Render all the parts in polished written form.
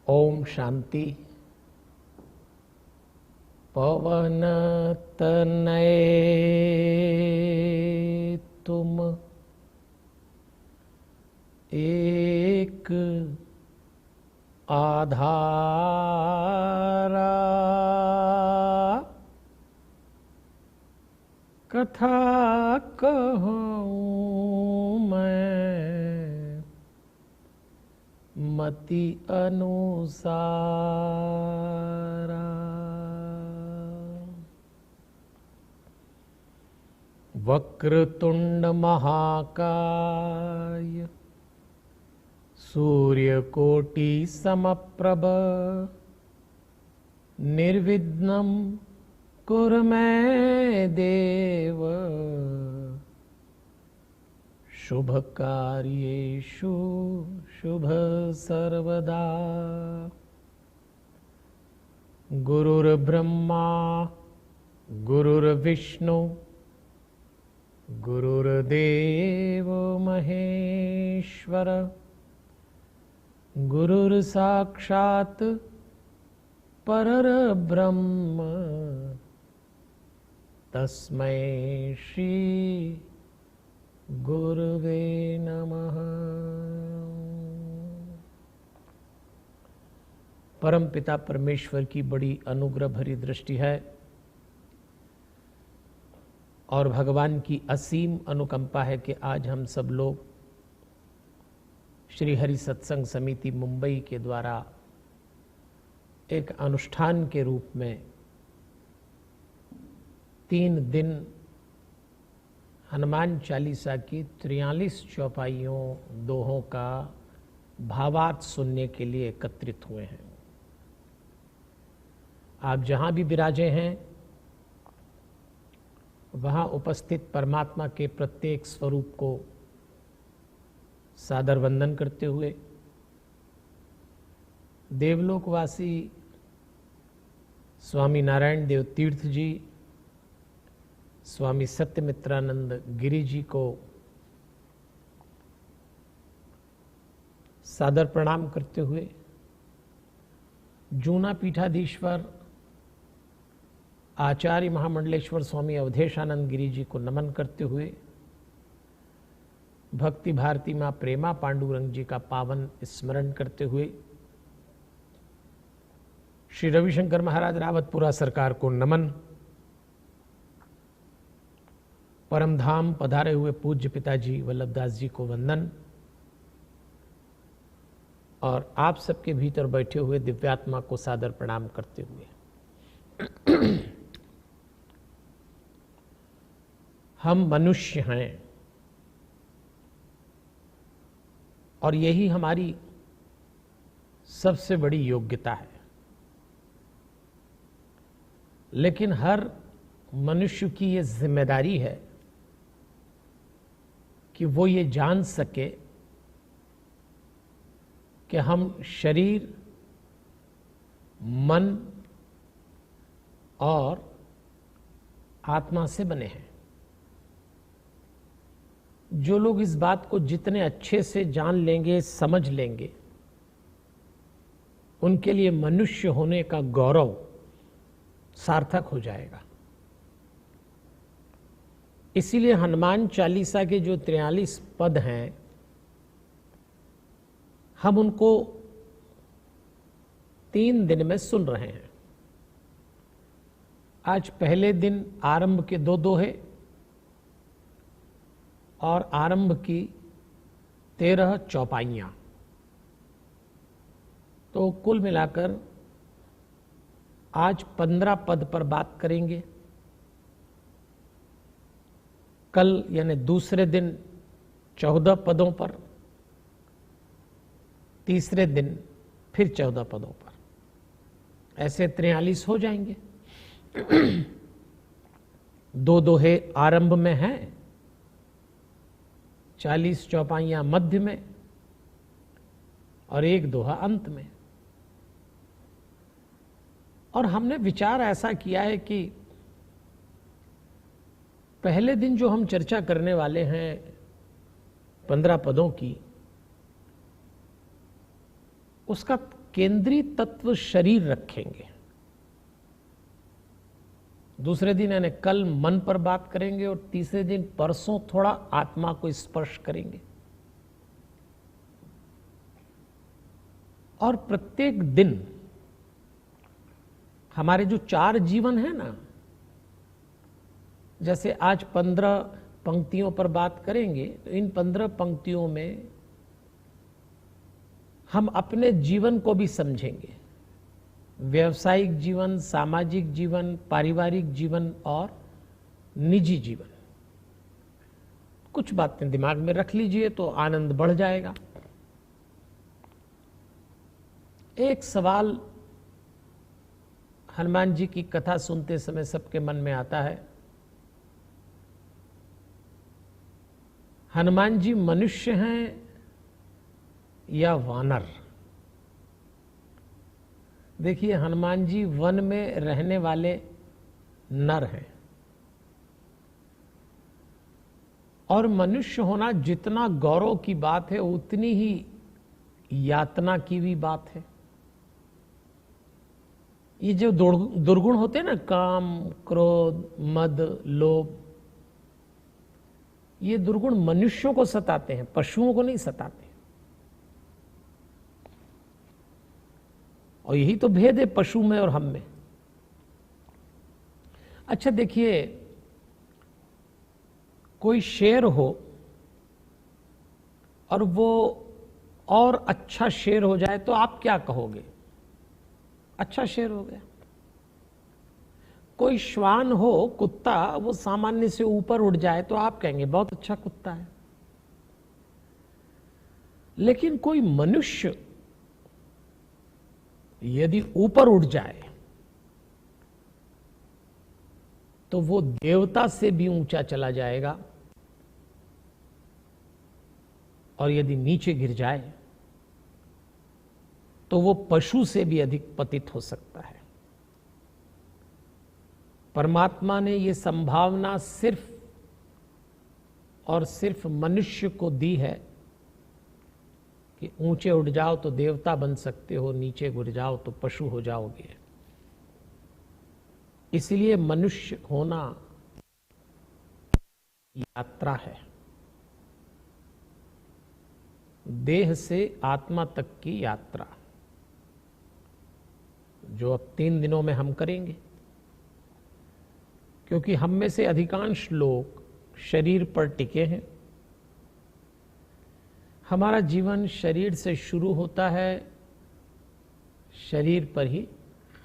ओम शांति। पवन तनय तुम एक आधारा, कथा कहूँ मैं मति अनुसारा। वक्रतुंड महाकाय सूर्यकोटि समप्रभ निर्विघ्नं कुरु मे देव शुभ कार्येषु शुभ सर्वदा। गुरुर्ब्रह्मा गुरुर्विष्णु गुरुर्देव महेश्वर गुरुर्साक्षात् परब्रह्म तस्मै श्री गुरुवे नमः। परम पिता परमेश्वर की बड़ी अनुग्रह भरी दृष्टि है और भगवान की असीम अनुकंपा है कि आज हम सब लोग श्री हरि सत्संग समिति मुंबई के द्वारा एक अनुष्ठान के रूप में 3 दिन हनुमान चालीसा की 43 चौपाइयों दोहों का भावार्थ सुनने के लिए एकत्रित हुए हैं। आप जहां भी विराजे हैं वहां उपस्थित परमात्मा के प्रत्येक स्वरूप को सादर वंदन करते हुए देवलोकवासी स्वामी नारायण देव तीर्थ जी, स्वामी सत्यमित्रानंद गिरी जी को सादर प्रणाम करते हुए जूना पीठाधीश्वर आचार्य महामंडलेश्वर स्वामी अवधेशानंद गिरी जी को नमन करते हुए भक्ति भारती मां प्रेमा पांडुरंग जी का पावन स्मरण करते हुए श्री रविशंकर महाराज रावतपुरा सरकार को नमन। परम धाम पधारे हुए पूज्य पिताजी वल्लभदास जी को वंदन और आप सबके भीतर बैठे हुए दिव्यात्मा को सादर प्रणाम करते हुए हम मनुष्य हैं और यही हमारी सबसे बड़ी योग्यता है, लेकिन हर मनुष्य की ये जिम्मेदारी है कि वो ये जान सके कि हम शरीर, मन और आत्मा से बने हैं। जो लोग इस बात को जितने अच्छे से जान लेंगे, समझ लेंगे, उनके लिए मनुष्य होने का गौरव सार्थक हो जाएगा। इसीलिए हनुमान चालीसा के जो 43 पद हैं, हम उनको 3 दिन में सुन रहे हैं। आज पहले दिन आरंभ के 2 दोहे और आरंभ की 13 चौपाइयां, तो कुल मिलाकर आज 15 पद पर बात करेंगे। कल यानी दूसरे दिन 14 पदों पर, तीसरे दिन फिर 14 पदों पर, ऐसे 43 हो जाएंगे। 2 दोहे आरंभ में हैं, 40 चौपाइयां मध्य में और 1 दोहा अंत में। और हमने विचार ऐसा किया है कि पहले दिन जो हम चर्चा करने वाले हैं 15 पदों की, उसका केंद्रीय तत्व शरीर रखेंगे। दूसरे दिन यानी कल मन पर बात करेंगे और तीसरे दिन परसों थोड़ा आत्मा को स्पर्श करेंगे। और प्रत्येक दिन हमारे जो 4 जीवन है ना, जैसे आज 15 पंक्तियों पर बात करेंगे, तो इन 15 पंक्तियों में हम अपने जीवन को भी समझेंगे। व्यवसायिक जीवन, सामाजिक जीवन, पारिवारिक जीवन और निजी जीवन। कुछ बातें दिमाग में रख लीजिए तो आनंद बढ़ जाएगा। एक सवाल हनुमान जी की कथा सुनते समय सबके मन में आता है, हनुमान जी मनुष्य हैं या वानर? देखिए, हनुमान जी वन में रहने वाले नर हैं, और मनुष्य होना जितना गौरव की बात है उतनी ही यातना की भी बात है। ये जो दुर्गुण होते हैं ना, काम, क्रोध, मद, लोभ, ये दुर्गुण मनुष्यों को सताते हैं, पशुओं को नहीं सताते। और यही तो भेद है पशु में और हम में। अच्छा देखिए, कोई शेर हो और वो और अच्छा शेर हो जाए तो आप क्या कहोगे? अच्छा शेर हो गया। कोई श्वान हो, कुत्ता, वो सामान्य से ऊपर उड़ जाए तो आप कहेंगे बहुत अच्छा कुत्ता है। लेकिन कोई मनुष्य यदि ऊपर उड़ जाए तो वो देवता से भी ऊंचा चला जाएगा, और यदि नीचे गिर जाए तो वो पशु से भी अधिक पतित हो सकता है। परमात्मा ने ये संभावना सिर्फ और सिर्फ मनुष्य को दी है कि ऊंचे उड़ जाओ तो देवता बन सकते हो, नीचे गिर जाओ तो पशु हो जाओगे। इसलिए मनुष्य होना यात्रा है, देह से आत्मा तक की यात्रा, जो अब 3 दिनों में हम करेंगे। क्योंकि हम में से अधिकांश लोग शरीर पर टिके हैं। हमारा जीवन शरीर से शुरू होता है, शरीर पर ही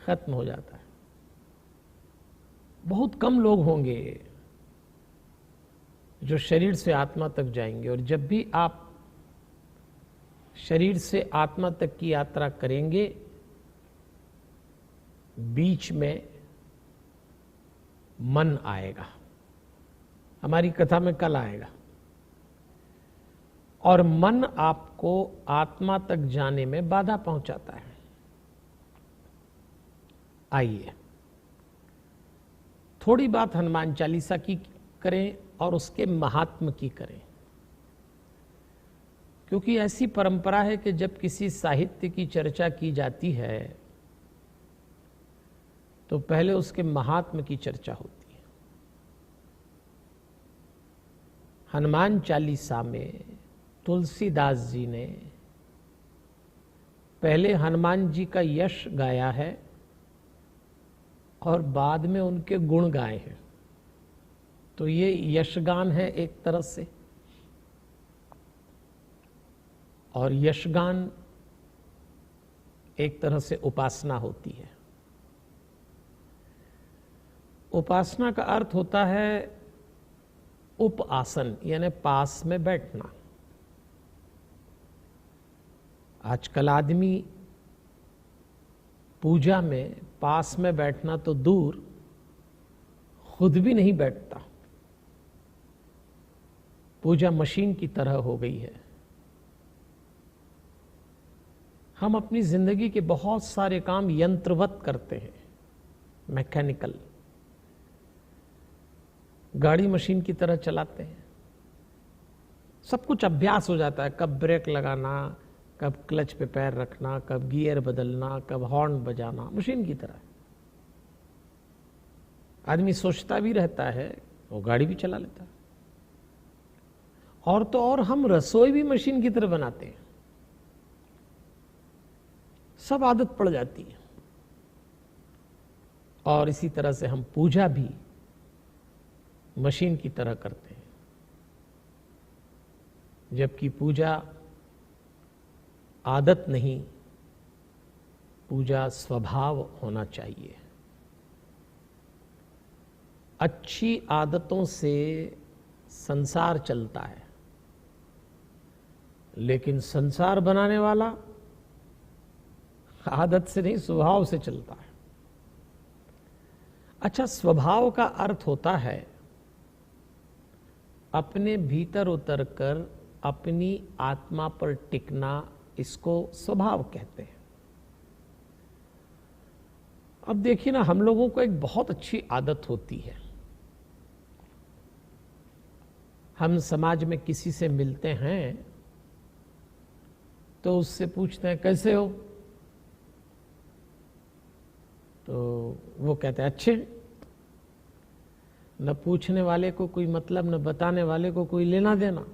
खत्म हो जाता है। बहुत कम लोग होंगे जो शरीर से आत्मा तक जाएंगे। और जब भी आप शरीर से आत्मा तक की यात्रा करेंगे, बीच में मन आएगा। हमारी कथा में कल आएगा। और मन आपको आत्मा तक जाने में बाधा पहुंचाता है। आइए थोड़ी बात हनुमान चालीसा की करें और उसके महात्म की करें। क्योंकि ऐसी परंपरा है कि जब किसी साहित्य की चर्चा की जाती है तो पहले उसके महात्म की चर्चा होती है। हनुमान चालीसा में तुलसीदास जी ने पहले हनुमान जी का यश गाया है और बाद में उनके गुण गाए हैं। तो ये यशगान है एक तरह से, और यशगान एक तरह से उपासना होती है। उपासना का अर्थ होता है उपासन, यानी पास में बैठना। आजकल आदमी पूजा में पास में बैठना तो दूर, खुद भी नहीं बैठता। पूजा मशीन की तरह हो गई है। हम अपनी जिंदगी के बहुत सारे काम यंत्रवत करते हैं, मैकेनिकल, गाड़ी मशीन की तरह चलाते हैं। सब कुछ अभ्यास हो जाता है, कब ब्रेक लगाना, कब क्लच पे पैर रखना, कब गियर बदलना, कब हॉर्न बजाना, मशीन की तरह। आदमी सोचता भी रहता है, वो गाड़ी भी चला लेता है। और तो और हम रसोई भी मशीन की तरह बनाते हैं, सब आदत पड़ जाती है। और इसी तरह से हम पूजा भी मशीन की तरह करते हैं, जबकि पूजा आदत नहीं, पूजा स्वभाव होना चाहिए। अच्छी आदतों से संसार चलता है, लेकिन संसार बनाने वाला आदत से नहीं, स्वभाव से चलता है। अच्छा, स्वभाव का अर्थ होता है अपने भीतर उतरकर अपनी आत्मा पर टिकना, इसको स्वभाव कहते हैं। अब देखिए ना, हम लोगों को एक बहुत अच्छी आदत होती है, हम समाज में किसी से मिलते हैं तो उससे पूछते हैं कैसे हो, तो वो कहते हैं अच्छे। न पूछने वाले को कोई मतलब, न बताने वाले को कोई लेना देना।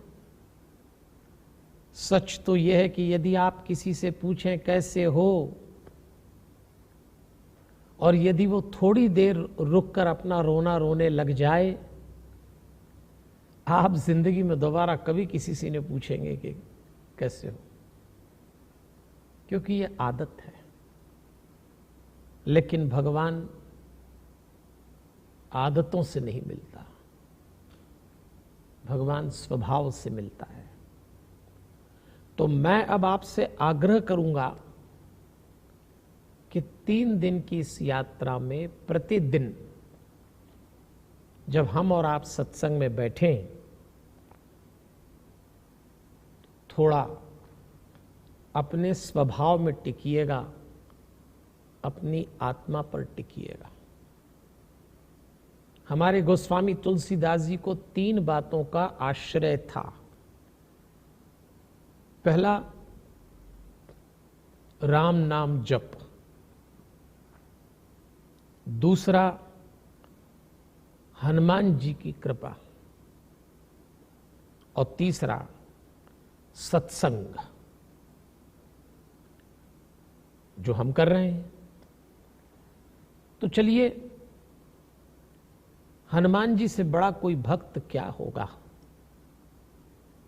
सच तो यह है कि यदि आप किसी से पूछें कैसे हो, और यदि वो थोड़ी देर रुककर अपना रोना रोने लग जाए, आप जिंदगी में दोबारा कभी किसी से नहीं पूछेंगे कि कैसे हो, क्योंकि ये आदत है। लेकिन भगवान आदतों से नहीं मिलता, भगवान स्वभाव से मिलता है। तो मैं अब आपसे आग्रह करूंगा कि 3 दिन की इस यात्रा में प्रतिदिन जब हम और आप सत्संग में बैठें, थोड़ा अपने स्वभाव में टिकिएगा, अपनी आत्मा पर टिकिएगा। हमारे गोस्वामी तुलसीदास जी को 3 बातों का आश्रय था। पहला, राम नाम जप। दूसरा, हनुमान जी की कृपा। और तीसरा, सत्संग, जो हम कर रहे हैं। तो चलिए, हनुमान जी से बड़ा कोई भक्त क्या होगा।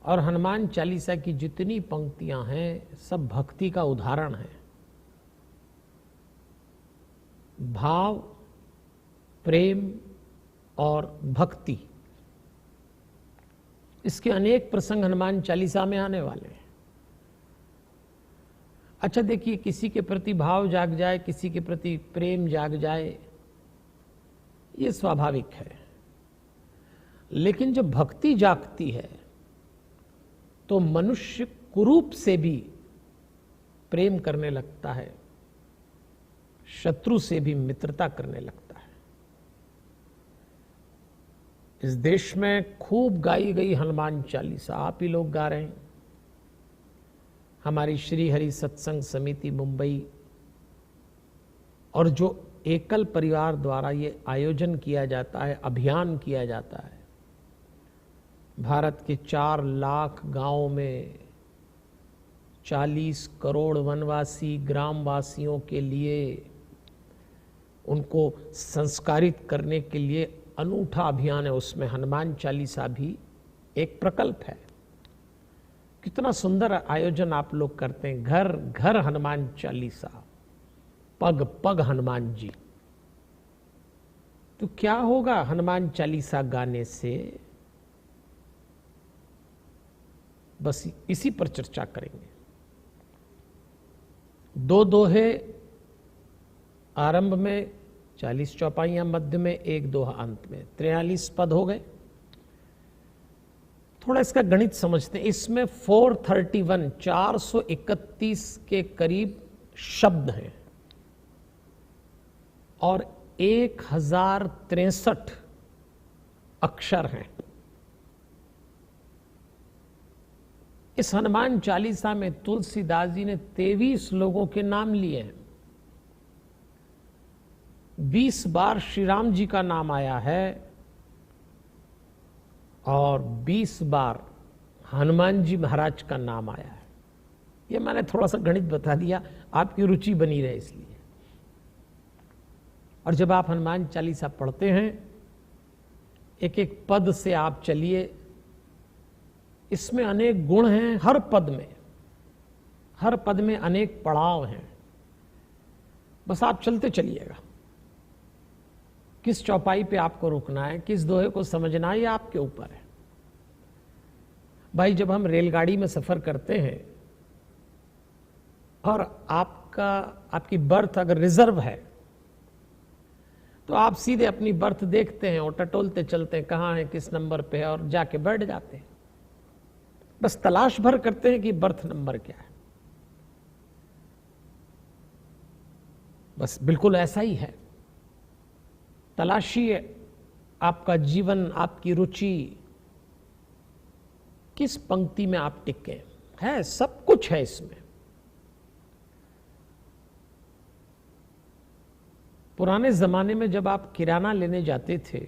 और हनुमान चालीसा की जितनी पंक्तियां हैं सब भक्ति का उदाहरण है। भाव, प्रेम और भक्ति, इसके अनेक प्रसंग हनुमान चालीसा में आने वाले हैं। अच्छा देखिए, किसी के प्रति भाव जाग जाए, किसी के प्रति प्रेम जाग जाए, ये स्वाभाविक है। लेकिन जब भक्ति जागती है तो मनुष्य कुरूप से भी प्रेम करने लगता है, शत्रु से भी मित्रता करने लगता है। इस देश में खूब गाई गई हनुमान चालीसा आप ही लोग गा रहे हैं। हमारी श्री हरि सत्संग समिति मुंबई और जो एकल परिवार द्वारा ये आयोजन किया जाता है, अभियान किया जाता है, भारत के 4 लाख गांवों में 40 करोड़ वनवासी ग्रामवासियों के लिए, उनको संस्कारित करने के लिए अनूठा अभियान है। उसमें हनुमान चालीसा भी एक प्रकल्प है। कितना सुंदर आयोजन आप लोग करते हैं, घर घर हनुमान चालीसा, पग पग हनुमान जी। तो क्या होगा हनुमान चालीसा गाने से, बस इसी पर चर्चा करेंगे। 2 दोहे आरंभ में, 40 चौपाइयां मध्य में, 1 दोहा अंत में, 43 पद हो गए। थोड़ा इसका गणित समझते हैं। इसमें 431 के करीब शब्द हैं और 1063 अक्षर हैं। इस हनुमान चालीसा में तुलसीदास जी ने 23 लोगों के नाम लिए हैं। 20 बार श्री राम जी का नाम आया है और 20 बार हनुमान जी महाराज का नाम आया है। ये मैंने थोड़ा सा गणित बता दिया, आपकी रुचि बनी रहे इसलिए। और जब आप हनुमान चालीसा पढ़ते हैं, एक एक पद से आप चलिए, इसमें अनेक गुण हैं। हर पद में अनेक पड़ाव हैं। बस आप चलते चलिएगा। किस चौपाई पे आपको रुकना है, किस दोहे को समझना है, ये आपके ऊपर है। भाई, जब हम रेलगाड़ी में सफर करते हैं और आपकी बर्थ अगर रिजर्व है तो आप सीधे अपनी बर्थ देखते हैं और टटोलते चलते हैं, कहाँ है, किस नंबर पे है, और जाके बैठ जाते हैं। बस तलाश भर करते हैं कि बर्थ नंबर क्या है। बस बिल्कुल ऐसा ही है। तलाशिए आपका जीवन, आपकी रुचि, किस पंक्ति में आप टिके हैं। सब कुछ है इसमें। पुराने जमाने में जब आप किराना लेने जाते थे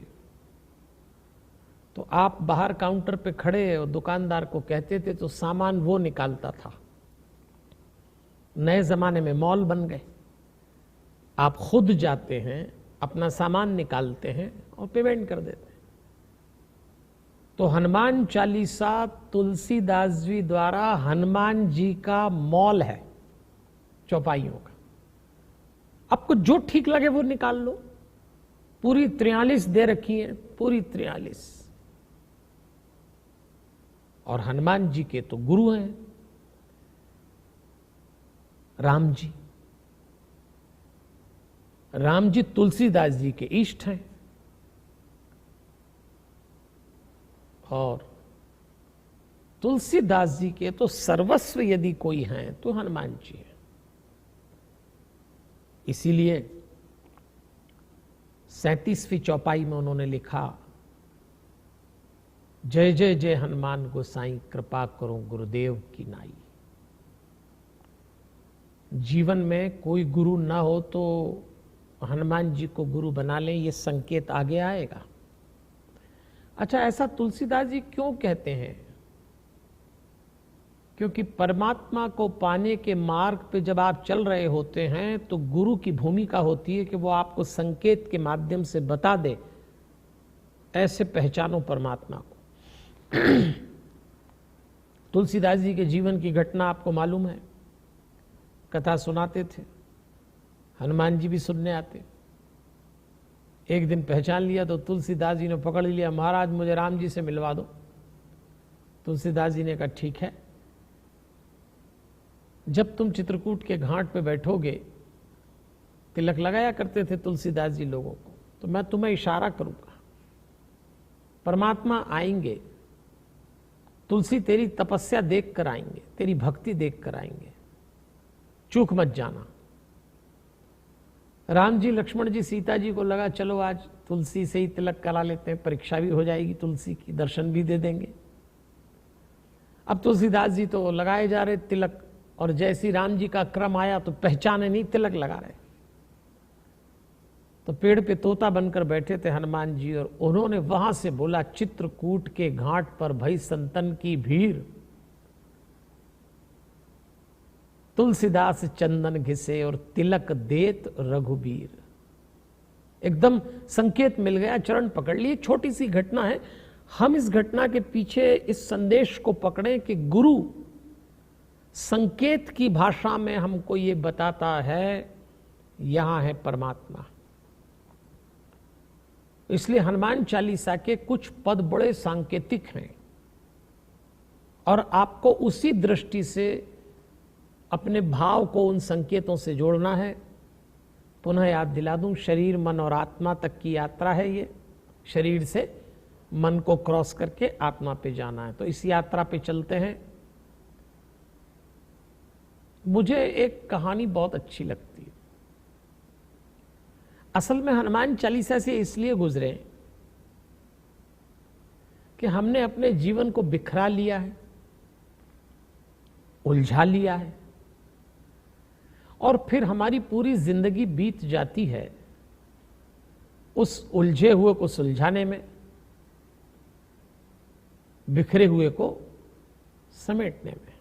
तो आप बाहर काउंटर पे खड़े और दुकानदार को कहते थे तो सामान वो निकालता था। नए जमाने में मॉल बन गए। आप खुद जाते हैं, अपना सामान निकालते हैं और पेमेंट कर देते हैं। तो हनुमान चालीसा तुलसीदास जी द्वारा हनुमान जी का मॉल है, चौपाइयों का। आपको जो ठीक लगे वो निकाल लो। पूरी 43 दे रखी है, पूरी 43। और हनुमान जी के तो गुरु हैं राम जी। राम जी तुलसीदास जी के इष्ट हैं और तुलसीदास जी के तो सर्वस्व यदि कोई हैं तो हनुमान जी हैं। इसीलिए 37वीं चौपाई में उन्होंने लिखा, जय जय जय हनुमान गोसाई, कृपा करो गुरुदेव की नाई। जीवन में कोई गुरु ना हो तो हनुमान जी को गुरु बना लें, ये संकेत आगे आएगा। अच्छा, ऐसा तुलसीदास जी क्यों कहते हैं? क्योंकि परमात्मा को पाने के मार्ग पे जब आप चल रहे होते हैं तो गुरु की भूमिका होती है कि वो आपको संकेत के माध्यम से बता दे, ऐसे पहचानो परमात्मा को। तुलसीदास जी के जीवन की घटना आपको मालूम है। कथा सुनाते थे, हनुमान जी भी सुनने आते। एक दिन पहचान लिया तो तुलसीदास जी ने पकड़ लिया, महाराज मुझे राम जी से मिलवा दो। तुलसीदास जी ने कहा ठीक है, जब तुम चित्रकूट के घाट पे बैठोगे, तिलक लगाया करते थे तुलसीदास जी लोगों को, तो मैं तुम्हें इशारा करूंगा, परमात्मा आएंगे, तुलसी तेरी तपस्या देख कर आएंगे, तेरी भक्ति देख कर आएंगे, चूक मत जाना। राम जी, लक्ष्मण जी, सीता जी को लगा चलो आज तुलसी से ही तिलक करा लेते हैं, परीक्षा भी हो जाएगी, तुलसी की दर्शन भी दे देंगे। अब तुलसीदास जी तो लगाए जा रहे तिलक, और जैसी राम जी का क्रम आया तो पहचाने नहीं, तिलक लगा रहे। तो पेड़ पे तोता बनकर बैठे थे हनुमान जी, और उन्होंने वहां से बोला, चित्रकूट के घाट पर भई संतन की भीड़, तुलसीदास चंदन घिसे और तिलक देत रघुबीर। एकदम संकेत मिल गया, चरण पकड़ लिए। छोटी सी घटना है, हम इस घटना के पीछे इस संदेश को पकड़ें कि गुरु संकेत की भाषा में हमको ये बताता है, यहां है परमात्मा। इसलिए हनुमान चालीसा के कुछ पद बड़े सांकेतिक हैं और आपको उसी दृष्टि से अपने भाव को उन संकेतों से जोड़ना है। पुनः याद दिला दूं, शरीर, मन और आत्मा तक की यात्रा है ये। शरीर से मन को क्रॉस करके आत्मा पे जाना है। तो इस यात्रा पे चलते हैं। मुझे एक कहानी बहुत अच्छी लगती है। असल में हनुमान चालीसा से इसलिए गुजरे कि हमने अपने जीवन को बिखरा लिया है, उलझा लिया है, और फिर हमारी पूरी जिंदगी बीत जाती है उस उलझे हुए को सुलझाने में, बिखरे हुए को समेटने में।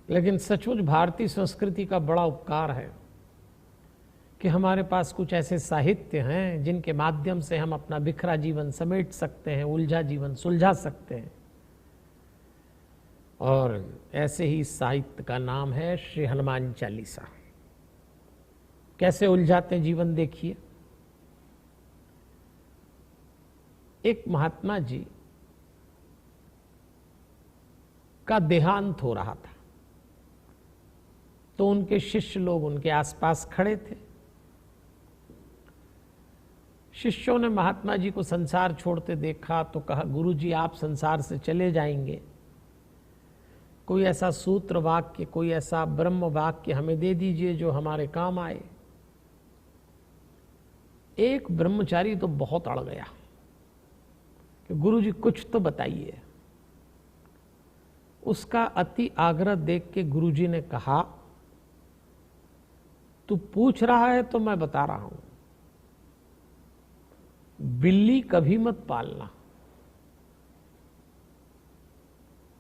लेकिन सचमुच भारतीय संस्कृति का बड़ा उपकार है कि हमारे पास कुछ ऐसे साहित्य हैं जिनके माध्यम से हम अपना बिखरा जीवन समेट सकते हैं, उलझा जीवन सुलझा सकते हैं। और ऐसे ही साहित्य का नाम है श्री हनुमान चालीसा। कैसे उलझाते हैं जीवन देखिए। एक महात्मा जी का देहांत हो रहा था, तो उनके शिष्य लोग उनके आसपास खड़े थे। शिष्यों ने महात्मा जी को संसार छोड़ते देखा तो कहा, गुरु जी आप संसार से चले जाएंगे, कोई ऐसा सूत्र वाक्य, कोई ऐसा ब्रह्म वाक्य हमें दे दीजिए जो हमारे काम आए। एक ब्रह्मचारी तो बहुत अड़ गया कि गुरु जी कुछ तो बताइए। उसका अति आग्रह देख के गुरु जी ने कहा, तू पूछ रहा है तो मैं बता रहा हूं, बिल्ली कभी मत पालना।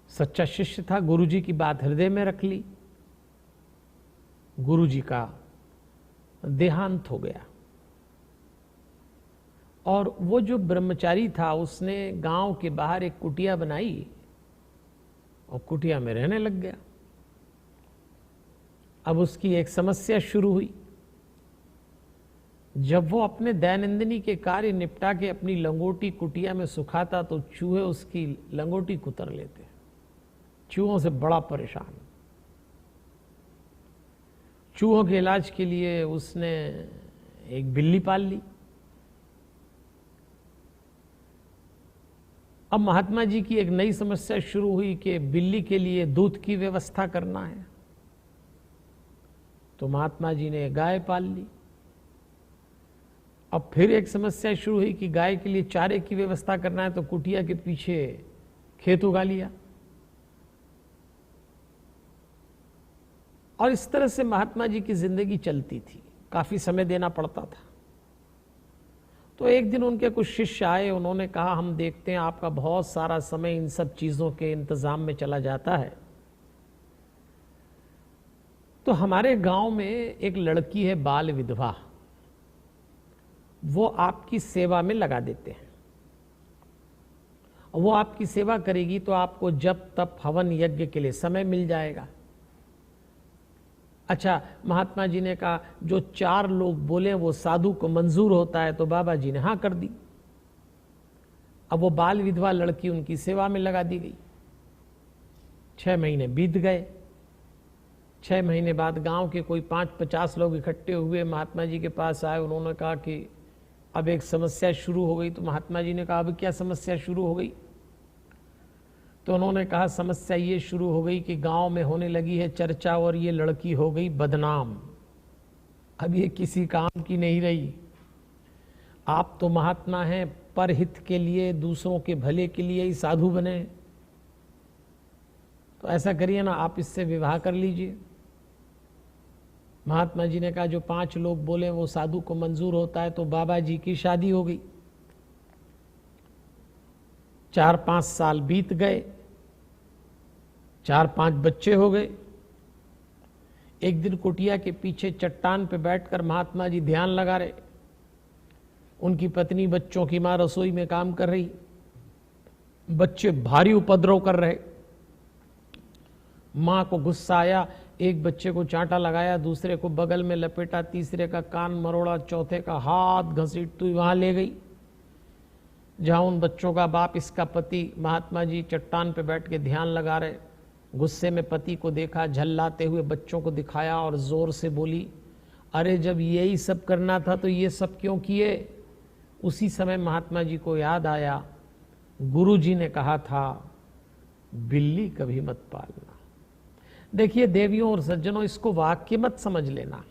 सच्चा शिष्य था, गुरु जी की बात हृदय में रख ली। गुरु जी का देहांत हो गया, और वो जो ब्रह्मचारी था उसने गांव के बाहर एक कुटिया बनाई और कुटिया में रहने लग गया। अब उसकी एक समस्या शुरू हुई। जब वो अपने दैनंदिनी के कार्य निपटा के अपनी लंगोटी कुटिया में सुखाता तो चूहे उसकी लंगोटी कुतर लेते। चूहों से बड़ा परेशान। चूहों के इलाज के लिए उसने एक बिल्ली पाल ली। अब महात्मा जी की एक नई समस्या शुरू हुई कि बिल्ली के लिए दूध की व्यवस्था करना है, तो महात्मा जी ने गाय पाल ली। अब फिर एक समस्या शुरू हुई कि गाय के लिए चारे की व्यवस्था करना है, तो कुटिया के पीछे खेत उगा लिया। और इस तरह से महात्मा जी की जिंदगी चलती थी, काफी समय देना पड़ता था। तो एक दिन उनके कुछ शिष्य आए, उन्होंने कहा, हम देखते हैं आपका बहुत सारा समय इन सब चीजों के इंतजाम में चला जाता है, तो हमारे गांव में एक लड़की है बाल विधवा, वो आपकी सेवा में लगा देते हैं। वो आपकी सेवा करेगी तो आपको जब तब हवन यज्ञ के लिए समय मिल जाएगा। अच्छा, महात्मा जी ने कहा जो 4 लोग बोले वो साधु को मंजूर होता है, तो बाबा जी ने हाँ कर दी। अब वो बाल विधवा लड़की उनकी सेवा में लगा दी गई। 6 महीने बीत गए। 6 महीने बाद गांव के कोई 5-50 लोग इकट्ठे हुए, महात्मा जी के पास आए। उन्होंने कहा कि अब एक समस्या शुरू हो गई। तो महात्मा जी ने कहा, अब क्या समस्या शुरू हो गई? तो उन्होंने कहा, समस्या ये शुरू हो गई कि गांव में होने लगी है चर्चा और ये लड़की हो गई बदनाम। अब ये किसी काम की नहीं रही। आप तो महात्मा हैं, परहित के लिए, दूसरों के भले के लिए ही साधु बने, तो ऐसा करिए ना, आप इससे विवाह कर लीजिए। महात्मा जी ने कहा जो 5 लोग बोले वो साधु को मंजूर होता है, तो बाबा जी की शादी हो गई। 4-5 साल बीत गए, 4-5 बच्चे हो गए। एक दिन कुटिया के पीछे चट्टान पे बैठकर महात्मा जी ध्यान लगा रहे। उनकी पत्नी बच्चों की मां रसोई में काम कर रही। बच्चे भारी उपद्रव कर रहे। मां को गुस्सा आया, एक बच्चे को चांटा लगाया, दूसरे को बगल में लपेटा, तीसरे का कान मरोड़ा, चौथे का हाथ घसीटती वहां ले गई जहां उन बच्चों का बाप, इसका पति। महात्मा जी चट्टान पे बैठ के ध्यान लगा रहे। गुस्से में पति को देखा, झल्लाते हुए बच्चों को दिखाया और जोर से बोली, अरे जब यही सब करना था तो ये सब क्यों किए? उसी समय महात्मा जी को याद आया, गुरु जी ने कहा था बिल्ली कभी मत पालना। देखिए देवियों और सज्जनों, इसको वाक्य मत समझ लेना।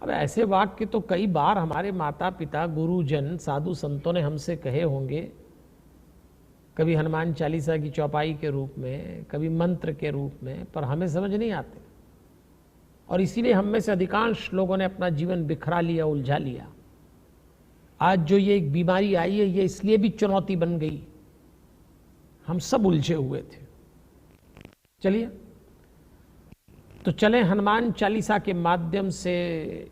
अब ऐसे वाक्य तो कई बार हमारे माता पिता, गुरुजन, साधु संतों ने हमसे कहे होंगे, कभी हनुमान चालीसा की चौपाई के रूप में, कभी मंत्र के रूप में, पर हमें समझ नहीं आते। और इसीलिए हम में से अधिकांश लोगों ने अपना जीवन बिखरा लिया, उलझा लिया। आज जो ये एक बीमारी आई है, ये इसलिए भी चुनौती बन गई, हम सब उलझे हुए थे। चलिए, तो चलें हनुमान चालीसा के माध्यम से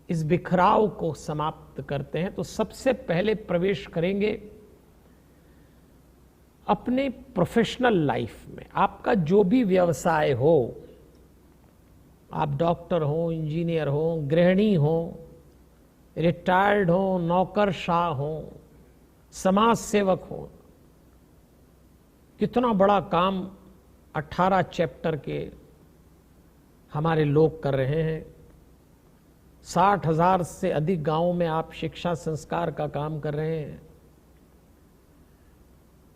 इस बिखराव को समाप्त करते हैं। तो सबसे पहले प्रवेश करेंगे अपने प्रोफेशनल लाइफ में। आपका जो भी व्यवसाय हो, आप डॉक्टर हो, इंजीनियर हो, गृहिणी हो, रिटायर्ड हो, नौकरशाह हो, समाज सेवक हो, कितना बड़ा काम 18 चैप्टर के हमारे लोग कर रहे हैं। 60,000 से अधिक गांवों में आप शिक्षा संस्कार का काम कर रहे हैं।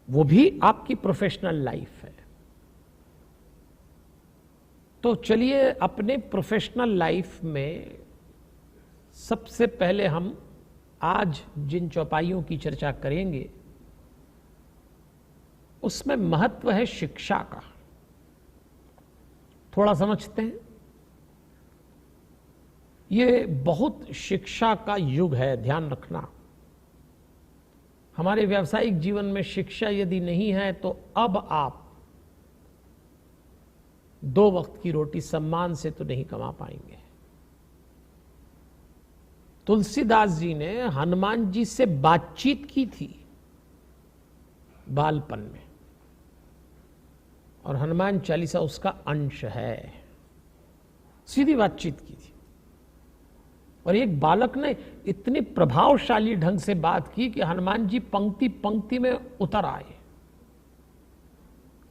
वो भी आपकी प्रोफेशनल लाइफ है। तो चलिए, अपने प्रोफेशनल लाइफ में सबसे पहले हम आज जिन चौपाइयों की चर्चा करेंगे उसमें महत्व है शिक्षा का। थोड़ा समझते हैं। ये बहुत शिक्षा का युग है, ध्यान रखना। हमारे व्यावसायिक जीवन में शिक्षा यदि नहीं है तो अब आप 2 वक्त की रोटी सम्मान से तो नहीं कमा पाएंगे। तुलसीदास जी ने हनुमान जी से बातचीत की थी बालपन में, और हनुमान चालीसा उसका अंश है। सीधी बातचीत की थी, और एक बालक ने इतनी प्रभावशाली ढंग से बात की कि हनुमान जी पंक्ति पंक्ति में उतर आए।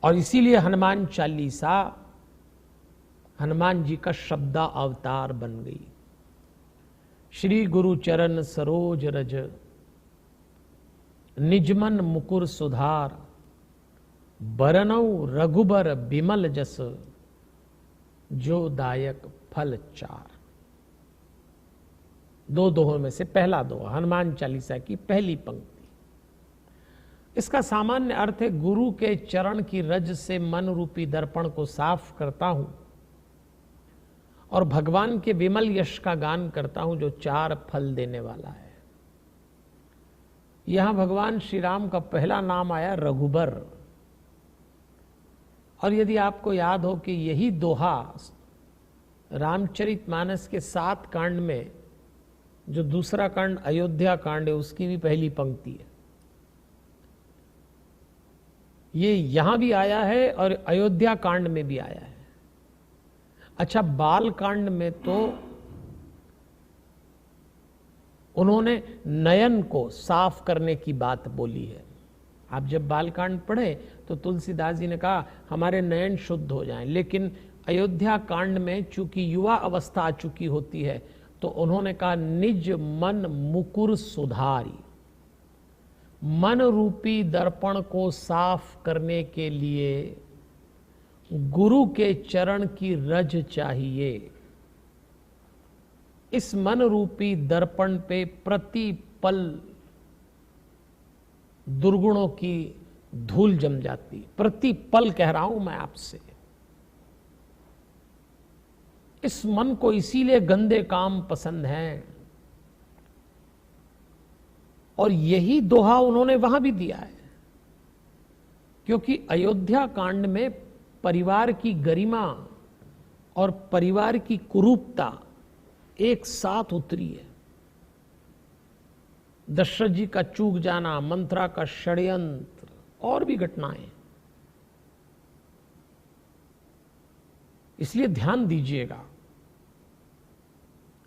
और इसीलिए हनुमान चालीसा हनुमान जी का शब्दा अवतार बन गई। श्री गुरु चरण सरोज रज, निजमन मुकुर सुधार, बरनऊ रघुबर बिमल जस, जो दायक फल चार। 2 दोहों में से पहला दोहा, हनुमान चालीसा की पहली पंक्ति। इसका सामान्य अर्थ है, गुरु के चरण की रज से मन रूपी दर्पण को साफ करता हूं और भगवान के विमल यश का गान करता हूं, जो 4 फल देने वाला है। यहां भगवान श्री राम का पहला नाम आया रघुबर। और यदि आपको याद हो कि यही दोहा रामचरितमानस के 7 कांड में, जो दूसरा कांड अयोध्या कांड है, उसकी भी पहली पंक्ति है। ये यहां भी आया है और अयोध्या कांड में भी आया है। अच्छा, बाल कांड में तो उन्होंने नयन को साफ करने की बात बोली है। आप जब बालकांड पढ़े तो तुलसीदास जी ने कहा हमारे नयन शुद्ध हो जाएं, लेकिन अयोध्या कांड में चूंकि युवा अवस्था आ चुकी होती है तो उन्होंने कहा निज मन मुकुर सुधारी। मन रूपी दर्पण को साफ करने के लिए गुरु के चरण की रज चाहिए। इस मन रूपी दर्पण पे प्रति पल दुर्गुणों की धूल जम जाती। प्रति पल कह रहा हूं मैं आपसे। इस मन को इसीलिए गंदे काम पसंद हैं, और यही दोहा उन्होंने वहां भी दिया है, क्योंकि अयोध्या कांड में परिवार की गरिमा और परिवार की कुरूपता एक साथ उतरी है। दशरथ जी का चूक जाना, मंत्रा का षड्यंत्र, और भी घटनाएं। इसलिए ध्यान दीजिएगा।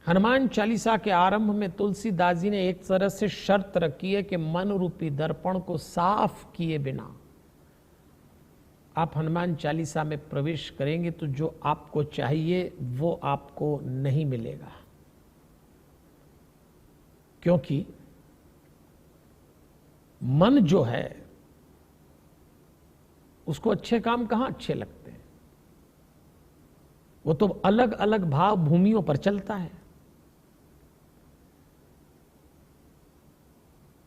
हनुमान चालीसा के आरंभ में तुलसीदास जी ने एक तरह से शर्त रखी है कि मन रूपी दर्पण को साफ किए बिना आप हनुमान चालीसा में प्रवेश करेंगे तो जो आपको चाहिए वो आपको नहीं मिलेगा। क्योंकि मन जो है उसको अच्छे काम कहां अच्छे लगते हैं, वो तो अलग अलग भाव भूमियों पर चलता है।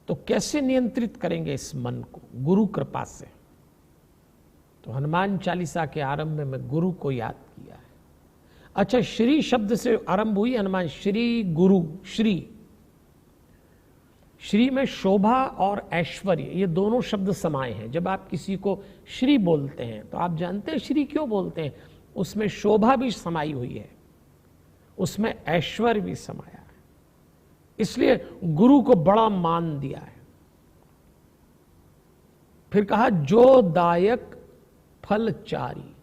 तो कैसे नियंत्रित करेंगे इस मन को? गुरु कृपा से। तो हनुमान चालीसा के आरंभ में मैं गुरु को याद किया है। अच्छा, श्री शब्द से आरंभ हुई हनुमान, श्री गुरु। श्री में शोभा और ऐश्वर्य, ये दोनों शब्द समाये हैं। जब आप किसी को श्री बोलते हैं तो आप जानते हैं श्री क्यों बोलते हैं? उसमें शोभा भी समाई हुई है, उसमें ऐश्वर्य भी समाया है, इसलिए गुरु को बड़ा मान दिया है। फिर कहा जो दायक फल चारी।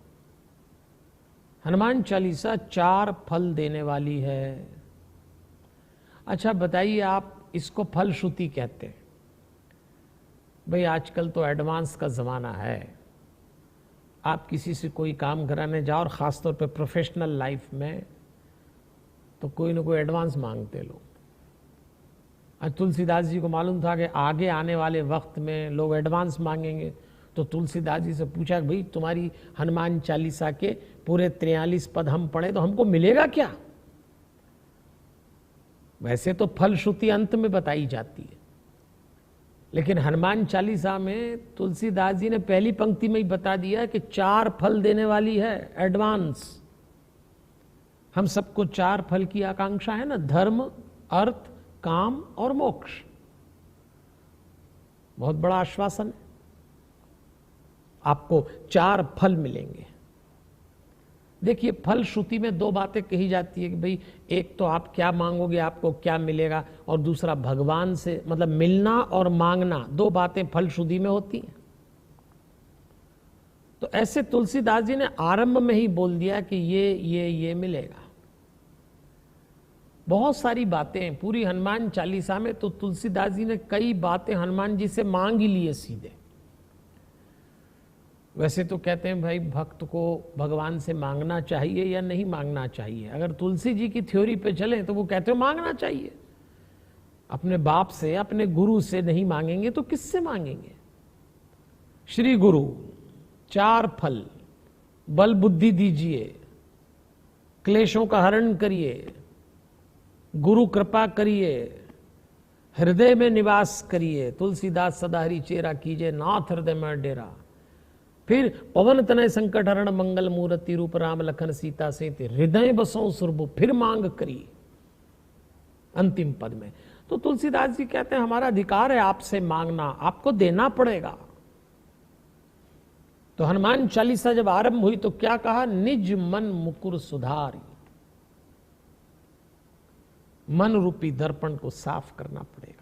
हनुमान चालीसा 4 फल देने वाली है। अच्छा बताइए, आप इसको फलश्रुति कहते हैं। भाई आजकल तो एडवांस का ज़माना है। आप किसी से कोई काम कराने जाओ, और ख़ासतौर पे प्रोफेशनल लाइफ में, तो कोई ना कोई एडवांस मांगते लोग। आज तुलसीदास जी को मालूम था कि आगे आने वाले वक्त में लोग एडवांस मांगेंगे, तो तुलसीदास जी से पूछा कि भाई तुम्हारी हनुमान चालीसा के पूरे 43 पद हम पढ़े तो हमको मिलेगा क्या? वैसे तो फलश्रुति अंत में बताई जाती है, लेकिन हनुमान चालीसा में तुलसीदास जी ने पहली पंक्ति में ही बता दिया कि 4 फल देने वाली है, एडवांस। हम सबको 4 फल की आकांक्षा है ना, धर्म, अर्थ, काम और मोक्ष। बहुत बड़ा आश्वासन है, आपको 4 फल मिलेंगे। देखिए, फल श्रुति में 2 बातें कही जाती है कि भाई एक तो आप क्या मांगोगे आपको क्या मिलेगा, और दूसरा भगवान से, मतलब मिलना और मांगना, 2 बातें फल श्रुति में होती हैं। तो ऐसे तुलसीदास जी ने आरंभ में ही बोल दिया कि ये मिलेगा। बहुत सारी बातें पूरी हनुमान चालीसा में, तो तुलसीदास जी ने कई बातें हनुमान जी से मांग ही लिए सीधे। वैसे तो कहते हैं भाई भक्त को भगवान से मांगना चाहिए या नहीं मांगना चाहिए। अगर तुलसी जी की थ्योरी पे चलें तो वो कहते हैं मांगना चाहिए। अपने बाप से, अपने गुरु से नहीं मांगेंगे तो किससे मांगेंगे? श्री गुरु 4 फल, बल बुद्धि दीजिए, क्लेशों का हरण करिए, गुरु कृपा करिए, हृदय में निवास करिए, तुलसीदास सदा हरि चेरा कीजिए, नाथ हृदय में डेरा। फिर पवन तनय संकट हरण मंगल मूर्ति रूप राम लखन सीता सहित हृदय बसों सुरभु, फिर मांग करी अंतिम पद में। तो तुलसीदास जी कहते हैं हमारा अधिकार है आपसे मांगना, आपको देना पड़ेगा। तो हनुमान चालीसा जब आरंभ हुई तो क्या कहा? निज मन मुकुर सुधारी। मन रूपी दर्पण को साफ करना पड़ेगा।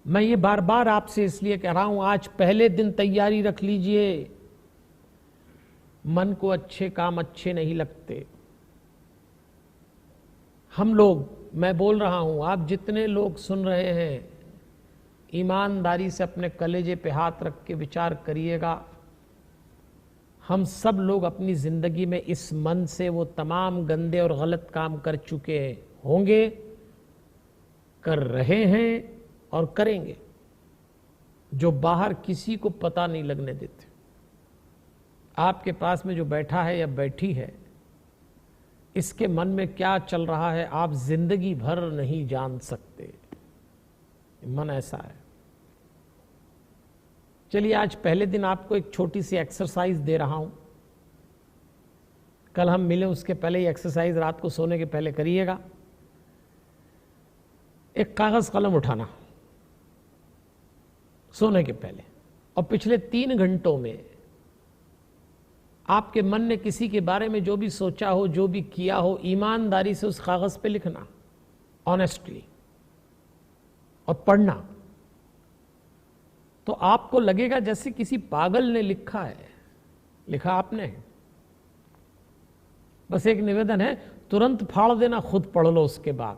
मैं ये बार बार आपसे इसलिए कह रहा हूं, आज पहले दिन तैयारी रख लीजिए। मन को अच्छे काम अच्छे नहीं लगते। हम लोग, मैं बोल रहा हूं, आप जितने लोग सुन रहे हैं, ईमानदारी से अपने कलेजे पे हाथ रख के विचार करिएगा। हम सब लोग अपनी जिंदगी में इस मन से वो तमाम गंदे और गलत काम कर चुके होंगे, कर रहे हैं और करेंगे, जो बाहर किसी को पता नहीं लगने देते। आपके पास में जो बैठा है या बैठी है, इसके मन में क्या चल रहा है आप जिंदगी भर नहीं जान सकते। मन ऐसा है। चलिए, आज पहले दिन आपको एक छोटी सी एक्सरसाइज दे रहा हूं। कल हम मिले उसके पहले ही एक्सरसाइज रात को सोने के पहले करिएगा। एक कागज कलम उठाना सोने के पहले, और पिछले 3 घंटों में आपके मन ने किसी के बारे में जो भी सोचा हो, जो भी किया हो, ईमानदारी से उस कागज पे लिखना, ऑनेस्टली, और पढ़ना। तो आपको लगेगा जैसे किसी पागल ने लिखा है। लिखा आपने, बस एक निवेदन है, तुरंत फाड़ देना, खुद पढ़ लो उसके बाद।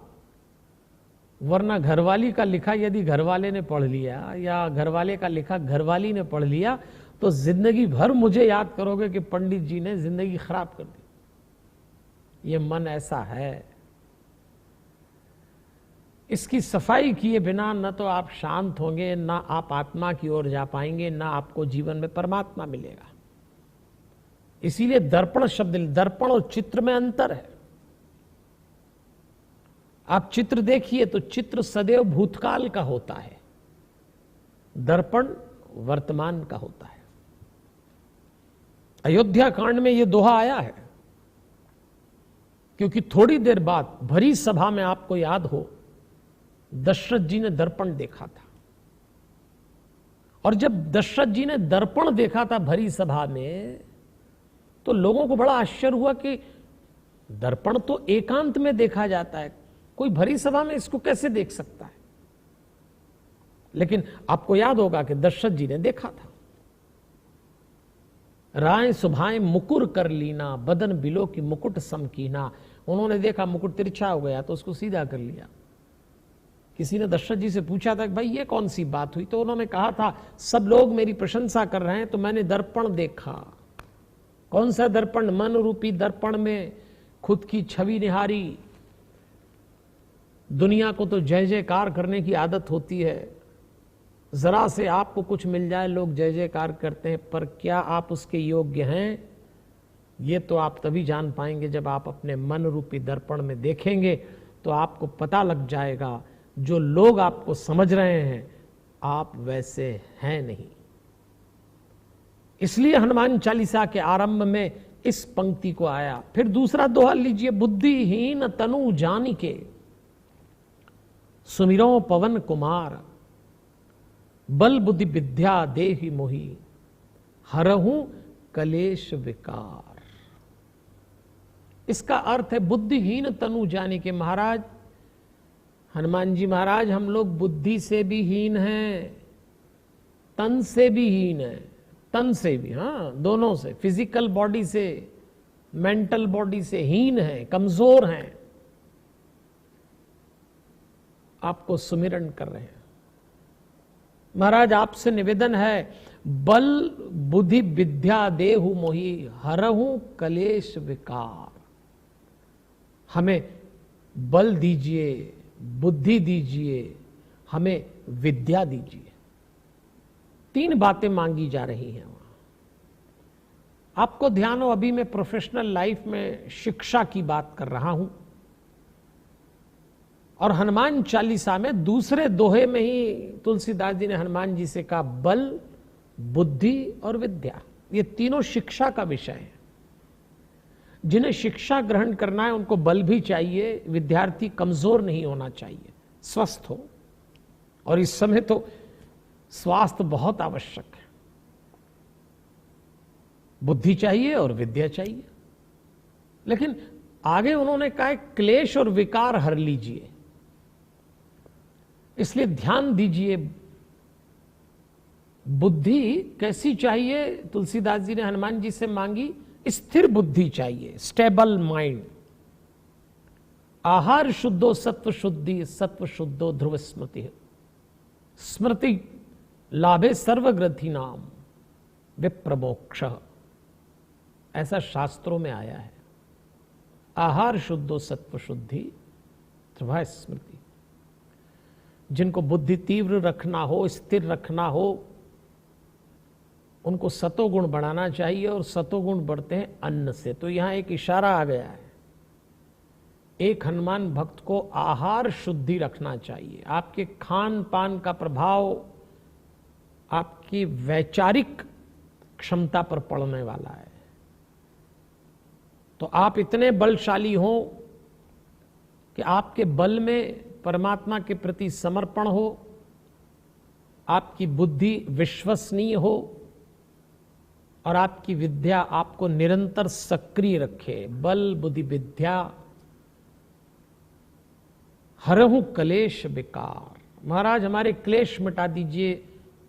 वरना घरवाली का लिखा यदि घरवाले ने पढ़ लिया, या घरवाले का लिखा घरवाली ने पढ़ लिया, तो जिंदगी भर मुझे याद करोगे कि पंडित जी ने जिंदगी खराब कर दी। ये मन ऐसा है, इसकी सफाई किए बिना न तो आप शांत होंगे, ना आप आत्मा की ओर जा पाएंगे, ना आपको जीवन में परमात्मा मिलेगा। इसीलिए दर्पण शब्द, दर्पण और चित्र में अंतर है। आप चित्र देखिए तो चित्र सदैव भूतकाल का होता है, दर्पण वर्तमान का होता है। अयोध्या कांड में यह दोहा आया है, क्योंकि थोड़ी देर बाद भरी सभा में आपको याद हो दशरथ जी ने दर्पण देखा था, और जब दशरथ जी ने दर्पण देखा था भरी सभा में, तो लोगों को बड़ा आश्चर्य हुआ कि दर्पण तो एकांत में देखा जाता है, कोई भरी सभा में इसको कैसे देख सकता है। लेकिन आपको याद होगा कि दशरथ जी ने देखा था। राय सुभाएं मुकुर कर लीना, बदन बिलो की मुकुट समकीना। उन्होंने देखा मुकुट तिरछा हो गया तो उसको सीधा कर लिया। किसी ने दशरथ जी से पूछा था कि भाई ये कौन सी बात हुई, तो उन्होंने कहा था सब लोग मेरी प्रशंसा कर रहे हैं तो मैंने दर्पण देखा। कौन सा दर्पण? मन रूपी दर्पण में खुद की छवि निहारी। दुनिया को तो जय जयकार करने की आदत होती है, जरा से आपको कुछ मिल जाए लोग जय जयकार करते हैं, पर क्या आप उसके योग्य हैं? ये तो आप तभी जान पाएंगे जब आप अपने मन रूपी दर्पण में देखेंगे, तो आपको पता लग जाएगा जो लोग आपको समझ रहे हैं आप वैसे हैं नहीं। इसलिए हनुमान चालीसा के आरंभ में इस पंक्ति को आया। फिर दूसरा दोहा लीजिए, बुद्धिहीन तनु जानिके सुमिरो पवन कुमार, बल बुद्धि विद्या देहि मोहि, हरहूं कलेश विकार। इसका अर्थ है बुद्धिहीन तनु जाने के। महाराज हनुमान जी महाराज, हम लोग बुद्धि से भी हीन हैं, तन से भी हीन है, तन से भी, हाँ दोनों से, फिजिकल बॉडी से, मेंटल बॉडी से हीन है, कमजोर हैं। आपको सुमिरन कर रहे हैं। महाराज आपसे निवेदन है, बल बुद्धि विद्या देहु मोहि, हरहूं कलेश विकार। हमें बल दीजिए, बुद्धि दीजिए, हमें विद्या दीजिए। 3 बातें मांगी जा रही हैं वहां। आपको ध्यान हो, अभी मैं प्रोफेशनल लाइफ में शिक्षा की बात कर रहा हूं, और हनुमान चालीसा में दूसरे दोहे में ही तुलसीदास जी ने हनुमान जी से कहा बल, बुद्धि और विद्या। ये तीनों शिक्षा का विषय है। जिन्हें शिक्षा ग्रहण करना है उनको बल भी चाहिए, विद्यार्थी कमजोर नहीं होना चाहिए, स्वस्थ हो। और इस समय तो स्वास्थ्य बहुत आवश्यक है। बुद्धि चाहिए और विद्या चाहिए। लेकिन आगे उन्होंने कहा क्लेश और विकार हर लीजिए। इसलिए ध्यान दीजिए, बुद्धि कैसी चाहिए? तुलसीदास जी ने हनुमान जी से मांगी, स्थिर बुद्धि चाहिए, स्टेबल माइंड। आहार शुद्धो सत्व शुद्धि, सत्व शुद्धो ध्रुव स्मृति। स्मृति लाभे सर्वग्रंथि नाम विप्रमोक्ष, ऐसा शास्त्रों में आया है। आहार शुद्धो सत्व शुद्धि ध्रुव स्मृति। जिनको बुद्धि तीव्र रखना हो, स्थिर रखना हो, उनको सतोगुण बढ़ाना चाहिए, और सतोगुण बढ़ते हैं अन्न से। तो यहां एक इशारा आ गया है, एक हनुमान भक्त को आहार शुद्धि रखना चाहिए। आपके खान पान का प्रभाव आपकी वैचारिक क्षमता पर पड़ने वाला है। तो आप इतने बलशाली हो कि आपके बल में परमात्मा के प्रति समर्पण हो, आपकी बुद्धि विश्वसनीय हो, और आपकी विद्या आपको निरंतर सक्रिय रखे। बल बुद्धि विद्या हरहु कलेश विकार। महाराज हमारे क्लेश मिटा दीजिए,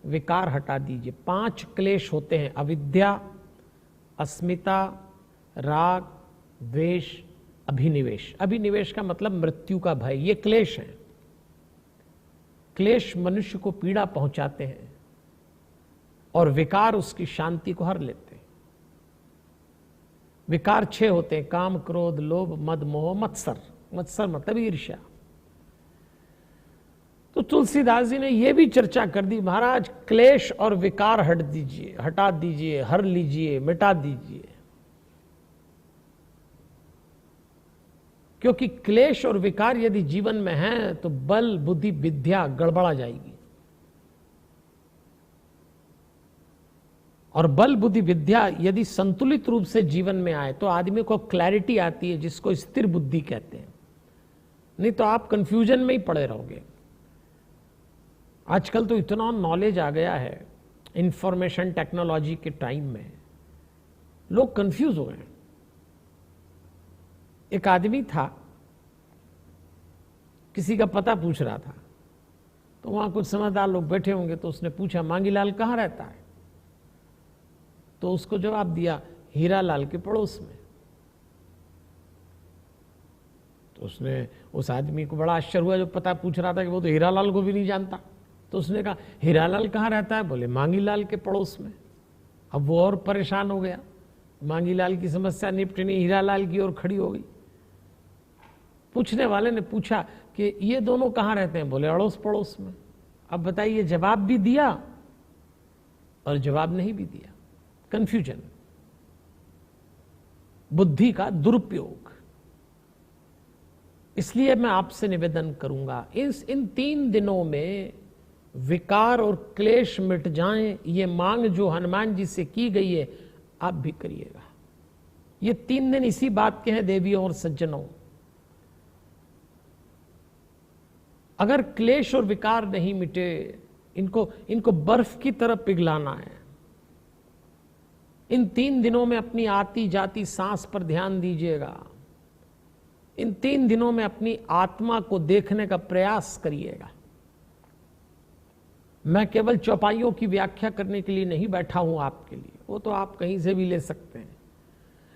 विकार हटा दीजिए। 5 क्लेश होते हैं, अविद्या, अस्मिता, राग, द्वेष, अभिनिवेश। अभिनिवेश का मतलब मृत्यु का भय। ये क्लेश है। क्लेश मनुष्य को पीड़ा पहुंचाते हैं, और विकार उसकी शांति को हर लेते हैं। विकार 6 होते हैं, काम, क्रोध, लोभ, मद, मोह, मत्सर। मत्सर मतलब ईर्ष्या। तो तुलसीदास जी ने यह भी चर्चा कर दी, महाराज क्लेश और विकार हटा दीजिए, हर लीजिए, मिटा दीजिए। क्योंकि क्लेश और विकार यदि जीवन में है तो बल बुद्धि विद्या गड़बड़ा जाएगी। और बल बुद्धि विद्या यदि संतुलित रूप से जीवन में आए तो आदमी को क्लैरिटी आती है, जिसको स्थिर बुद्धि कहते हैं। नहीं तो आप कंफ्यूजन में ही पड़े रहोगे। आजकल तो इतना नॉलेज आ गया है, इंफॉर्मेशन टेक्नोलॉजी के टाइम में लोग कंफ्यूज हो गए। एक आदमी था, किसी का पता पूछ रहा था, तो वहां कुछ समझदार लोग बैठे होंगे, तो उसने पूछा मांगीलाल कहाँ रहता है? तो उसको जवाब दिया हीरालाल के पड़ोस में। तो उसने, उस आदमी को बड़ा आश्चर्य हुआ जो पता पूछ रहा था कि वो तो हीरालाल को भी नहीं जानता। तो उसने कहा हीरालाल कहाँ रहता है? बोले मांगीलाल के पड़ोस में। अब वो और परेशान हो गया, मांगीलाल की समस्या निपटनी हीरालाल की ओर खड़ी हो गई। पूछने वाले ने पूछा कि ये दोनों कहाँ रहते हैं? बोले अड़ोस पड़ोस में। अब बताइए, जवाब भी दिया और जवाब नहीं भी दिया। कंफ्यूजन, बुद्धि का दुरुपयोग। इसलिए मैं आपसे निवेदन करूंगा, इन 3 दिनों में विकार और क्लेश मिट जाएं, ये मांग जो हनुमान जी से की गई है आप भी करिएगा। ये 3 दिन इसी बात के हैं देवियों और सज्जनों। अगर क्लेश और विकार नहीं मिटे, इनको बर्फ की तरह पिघलाना है। इन 3 दिनों में अपनी आती जाती सांस पर ध्यान दीजिएगा। इन 3 दिनों में अपनी आत्मा को देखने का प्रयास करिएगा। मैं केवल चौपाइयों की व्याख्या करने के लिए नहीं बैठा हूं आपके लिए, वो तो आप कहीं से भी ले सकते हैं।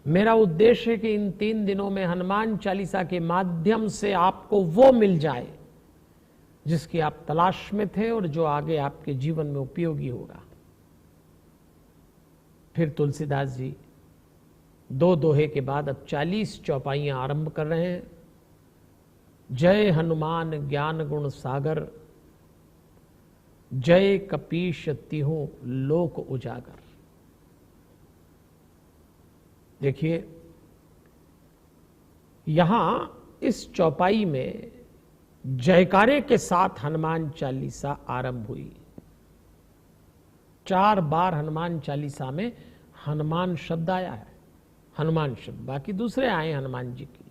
मेरा उद्देश्य है कि इन 3 दिनों में हनुमान चालीसा के माध्यम से आपको वो मिल जाए जिसकी आप तलाश में थे और जो आगे आपके जीवन में उपयोगी होगा। फिर तुलसीदास जी 2 दोहे के बाद अब 40 चौपाइयां आरंभ कर रहे हैं। जय हनुमान ज्ञान गुण सागर, जय कपीश तिहु लोक उजागर। देखिए, यहां इस चौपाई में जयकारे के साथ हनुमान चालीसा आरंभ हुई। 4 बार हनुमान चालीसा में हनुमान शब्द आया है, हनुमान शब्द, बाकी दूसरे आए हनुमान जी के लिए।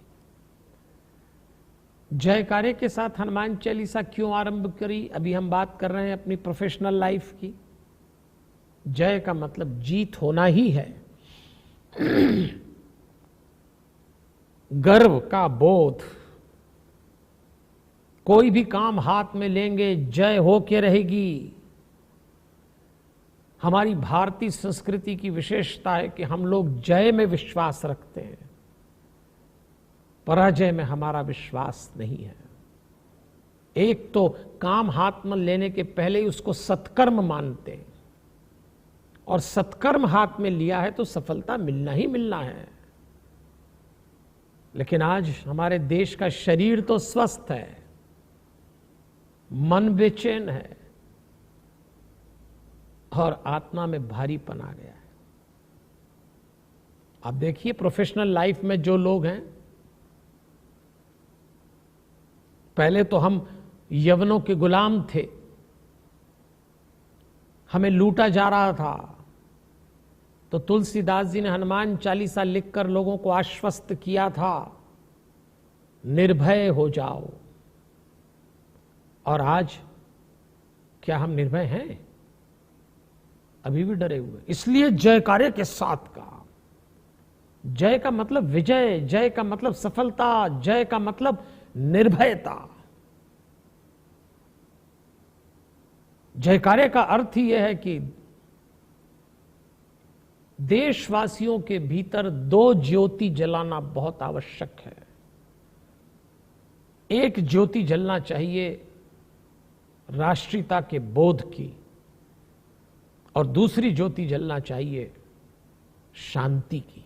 जयकारे के साथ हनुमान चालीसा क्यों आरंभ करी? अभी हम बात कर रहे हैं अपनी प्रोफेशनल लाइफ की। जय का मतलब जीत होना ही है। गर्व का बोध, कोई भी काम हाथ में लेंगे जय हो के रहेगी। हमारी भारतीय संस्कृति की विशेषता है कि हम लोग जय में विश्वास रखते हैं, पराजय में हमारा विश्वास नहीं है। एक तो काम हाथ में लेने के पहले ही उसको सत्कर्म मानते हैं, और सत्कर्म हाथ में लिया है तो सफलता मिलना ही मिलना है। लेकिन आज हमारे देश का शरीर तो स्वस्थ है, मन बेचैन है और आत्मा में भारीपन आ गया है। आप देखिए प्रोफेशनल लाइफ में जो लोग हैं, पहले तो हम यवनों के गुलाम थे, हमें लूटा जा रहा था, तो तुलसीदास जी ने हनुमान चालीसा लिखकर लोगों को आश्वस्त किया था, निर्भय हो जाओ। और आज क्या हम निर्भय हैं? अभी भी डरे हुए। इसलिए जयकारे के साथ का, जय का मतलब विजय, जय का मतलब सफलता, जय का मतलब निर्भयता। जयकारे का अर्थ ही यह है कि देशवासियों के भीतर 2 ज्योति जलाना बहुत आवश्यक है। एक ज्योति जलना चाहिए राष्ट्रीयता के बोध की, और दूसरी ज्योति जलना चाहिए शांति की।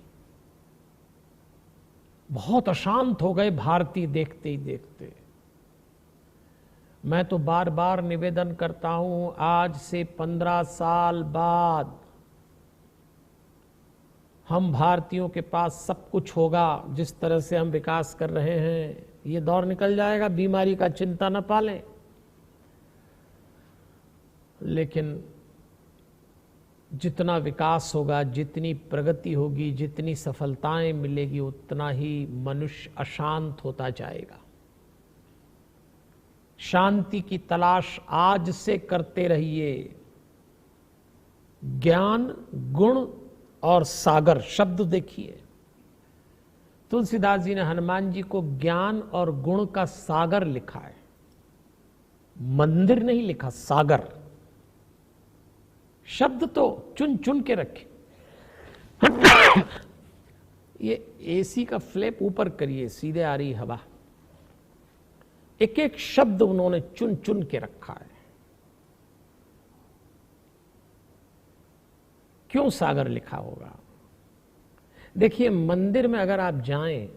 बहुत अशांत हो गए भारतीय देखते ही देखते। मैं तो बार बार निवेदन करता हूं, आज से 15 साल बाद हम भारतीयों के पास सब कुछ होगा, जिस तरह से हम विकास कर रहे हैं ये दौर निकल जाएगा, बीमारी का चिंता न पालें। लेकिन जितना विकास होगा, जितनी प्रगति होगी, जितनी सफलताएं मिलेगी, उतना ही मनुष्य अशांत होता जाएगा। शांति की तलाश आज से करते रहिए। ज्ञान, गुण और सागर शब्द देखिए। तुलसीदास जी ने हनुमान जी को ज्ञान और गुण का सागर लिखा है, मंदिर नहीं लिखा, सागर। शब्द तो चुन चुन के रखे। ये एसी का फ्लैप ऊपर करिए, सीधे आ रही हवा। एक एक शब्द उन्होंने चुन चुन के रखा है। क्यों सागर लिखा होगा? देखिए, मंदिर में अगर आप जाएं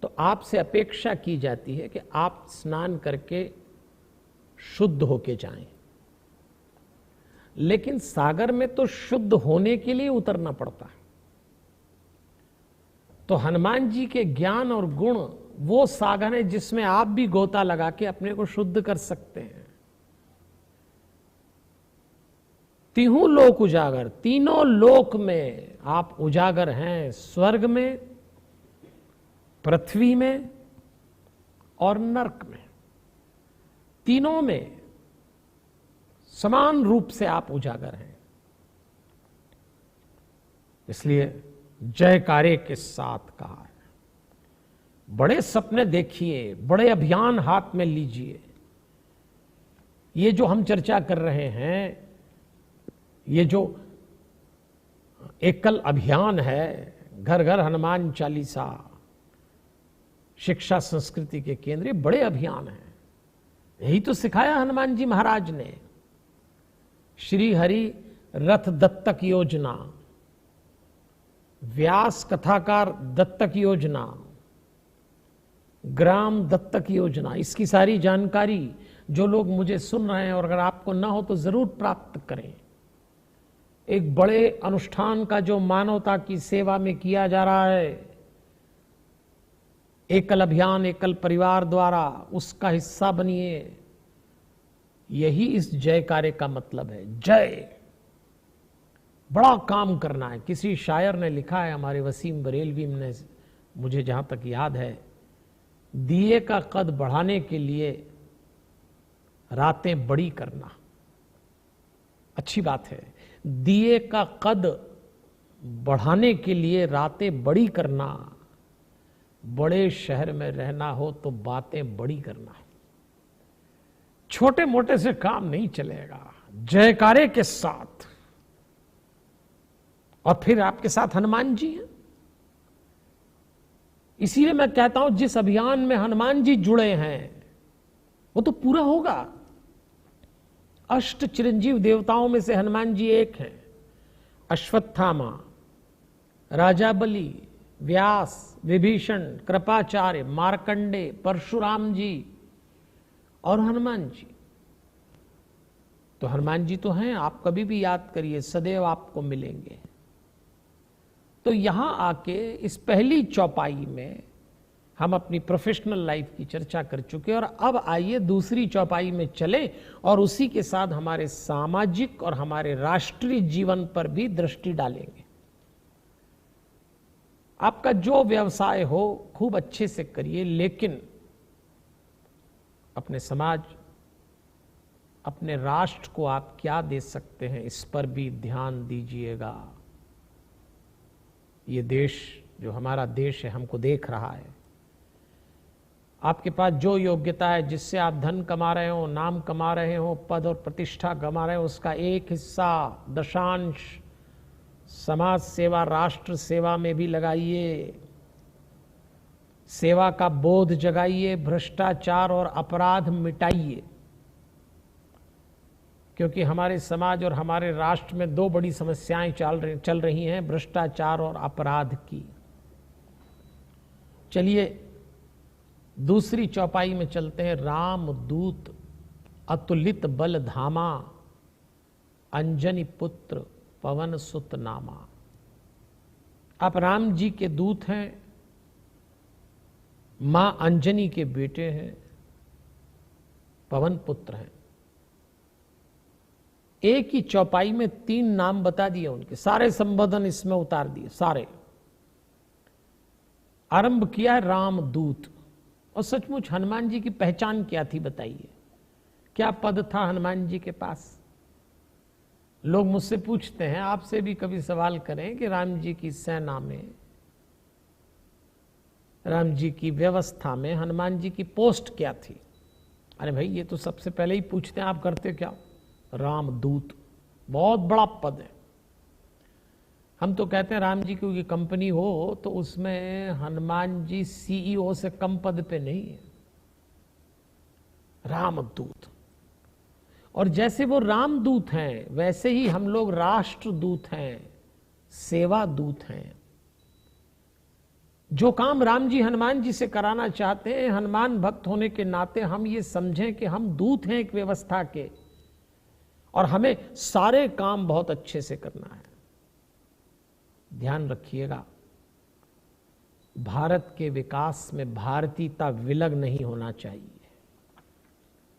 तो आपसे अपेक्षा की जाती है कि आप स्नान करके शुद्ध होके जाएं। लेकिन सागर में तो शुद्ध होने के लिए उतरना पड़ता है। तो हनुमान जी के ज्ञान और गुण वो सागर है जिसमें आप भी गोता लगा के अपने को शुद्ध कर सकते हैं। तीनों लोक उजागर, तीनों लोक में आप उजागर हैं, स्वर्ग में, पृथ्वी में और नरक में। तीनों में समान रूप से आप उजागर हैं। इसलिए जयकारे के साथ कहा है, बड़े सपने देखिए, बड़े अभियान हाथ में लीजिए। ये जो हम चर्चा कर रहे हैं, ये जो एकल अभियान है, घर घर हनुमान चालीसा, शिक्षा संस्कृति के केंद्र, बड़े अभियान हैं। यही तो सिखाया हनुमान जी महाराज ने। श्री हरि रथ दत्तक योजना, व्यास कथाकार दत्तक योजना, ग्राम दत्तक योजना, इसकी सारी जानकारी जो लोग मुझे सुन रहे हैं, और अगर आपको ना हो तो जरूर प्राप्त करें। एक बड़े अनुष्ठान का जो मानवता की सेवा में किया जा रहा है, एकल अभियान, एकल परिवार द्वारा, उसका हिस्सा बनिए। यही इस जयकारे का मतलब है। जय, बड़ा काम करना है। किसी शायर ने लिखा है, हमारे वसीम बरेलवी ने, मुझे जहां तक याद है, दिए का कद बढ़ाने के लिए रातें बड़ी करना। अच्छी बात है। दिए का कद बढ़ाने के लिए रातें बड़ी करना, बड़े शहर में रहना हो तो बातें बड़ी करना। छोटे मोटे से काम नहीं चलेगा, जयकारे के साथ। और फिर आपके साथ हनुमान जी हैं। इसीलिए मैं कहता हूं, जिस अभियान में हनुमान जी जुड़े हैं वो तो पूरा होगा। अष्ट चिरंजीव देवताओं में से हनुमान जी एक हैं। अश्वत्थामा, राजा बलि, व्यास, विभीषण, कृपाचार्य, मार्कंडे, परशुराम जी और हनुमान जी। तो हनुमान जी तो हैं, आप कभी भी याद करिए, सदैव आपको मिलेंगे। तो यहां आके इस पहली चौपाई में हम अपनी प्रोफेशनल लाइफ की चर्चा कर चुके हैं, और अब आइए दूसरी चौपाई में चले और उसी के साथ हमारे सामाजिक और हमारे राष्ट्रीय जीवन पर भी दृष्टि डालेंगे। आपका जो व्यवसाय हो खूब अच्छे से करिए, लेकिन अपने समाज, अपने राष्ट्र को आप क्या दे सकते हैं, इस पर भी ध्यान दीजिएगा। ये देश, जो हमारा देश है, हमको देख रहा है। आपके पास जो योग्यता है, जिससे आप धन कमा रहे हो, नाम कमा रहे हो, पद और प्रतिष्ठा कमा रहे हो, उसका एक हिस्सा, दशांश समाज सेवा, राष्ट्र सेवा में भी लगाइए। सेवा का बोध जगाइए, भ्रष्टाचार और अपराध मिटाइए। क्योंकि हमारे समाज और हमारे राष्ट्र में दो बड़ी समस्याएं चल रही हैं, भ्रष्टाचार और अपराध की। चलिए दूसरी चौपाई में चलते हैं। राम दूत अतुलित बल धामा, अंजनी पुत्र पवन सुत नामा। आप राम जी के दूत हैं, मां अंजनी के बेटे हैं, पवन पुत्र हैं। एक ही चौपाई में 3 नाम बता दिए उनके, सारे संबोधन इसमें उतार दिए, सारे। आरंभ किया रामदूत। और सचमुच हनुमान जी की पहचान क्या थी बताइए, क्या पद था हनुमान जी के पास? लोग मुझसे पूछते हैं, आपसे भी कभी सवाल करें कि राम जी की सेना में, राम जी की व्यवस्था में हनुमान जी की पोस्ट क्या थी? अरे भाई ये तो सबसे पहले ही पूछते हैं, आप करते क्या? रामदूत, बहुत बड़ा पद है। हम तो कहते हैं राम जी की कंपनी हो तो उसमें हनुमान जी सीईओ से कम पद पे नहीं है, रामदूत। और जैसे वो रामदूत हैं वैसे ही हम लोग राष्ट्रदूत हैं, सेवा दूत हैं। जो काम राम जी हनुमान जी से कराना चाहते हैं, हनुमान भक्त होने के नाते हम ये समझें कि हम दूत हैं एक व्यवस्था के, और हमें सारे काम बहुत अच्छे से करना है। ध्यान रखिएगा, भारत के विकास में भारतीयता विलग नहीं होना चाहिए।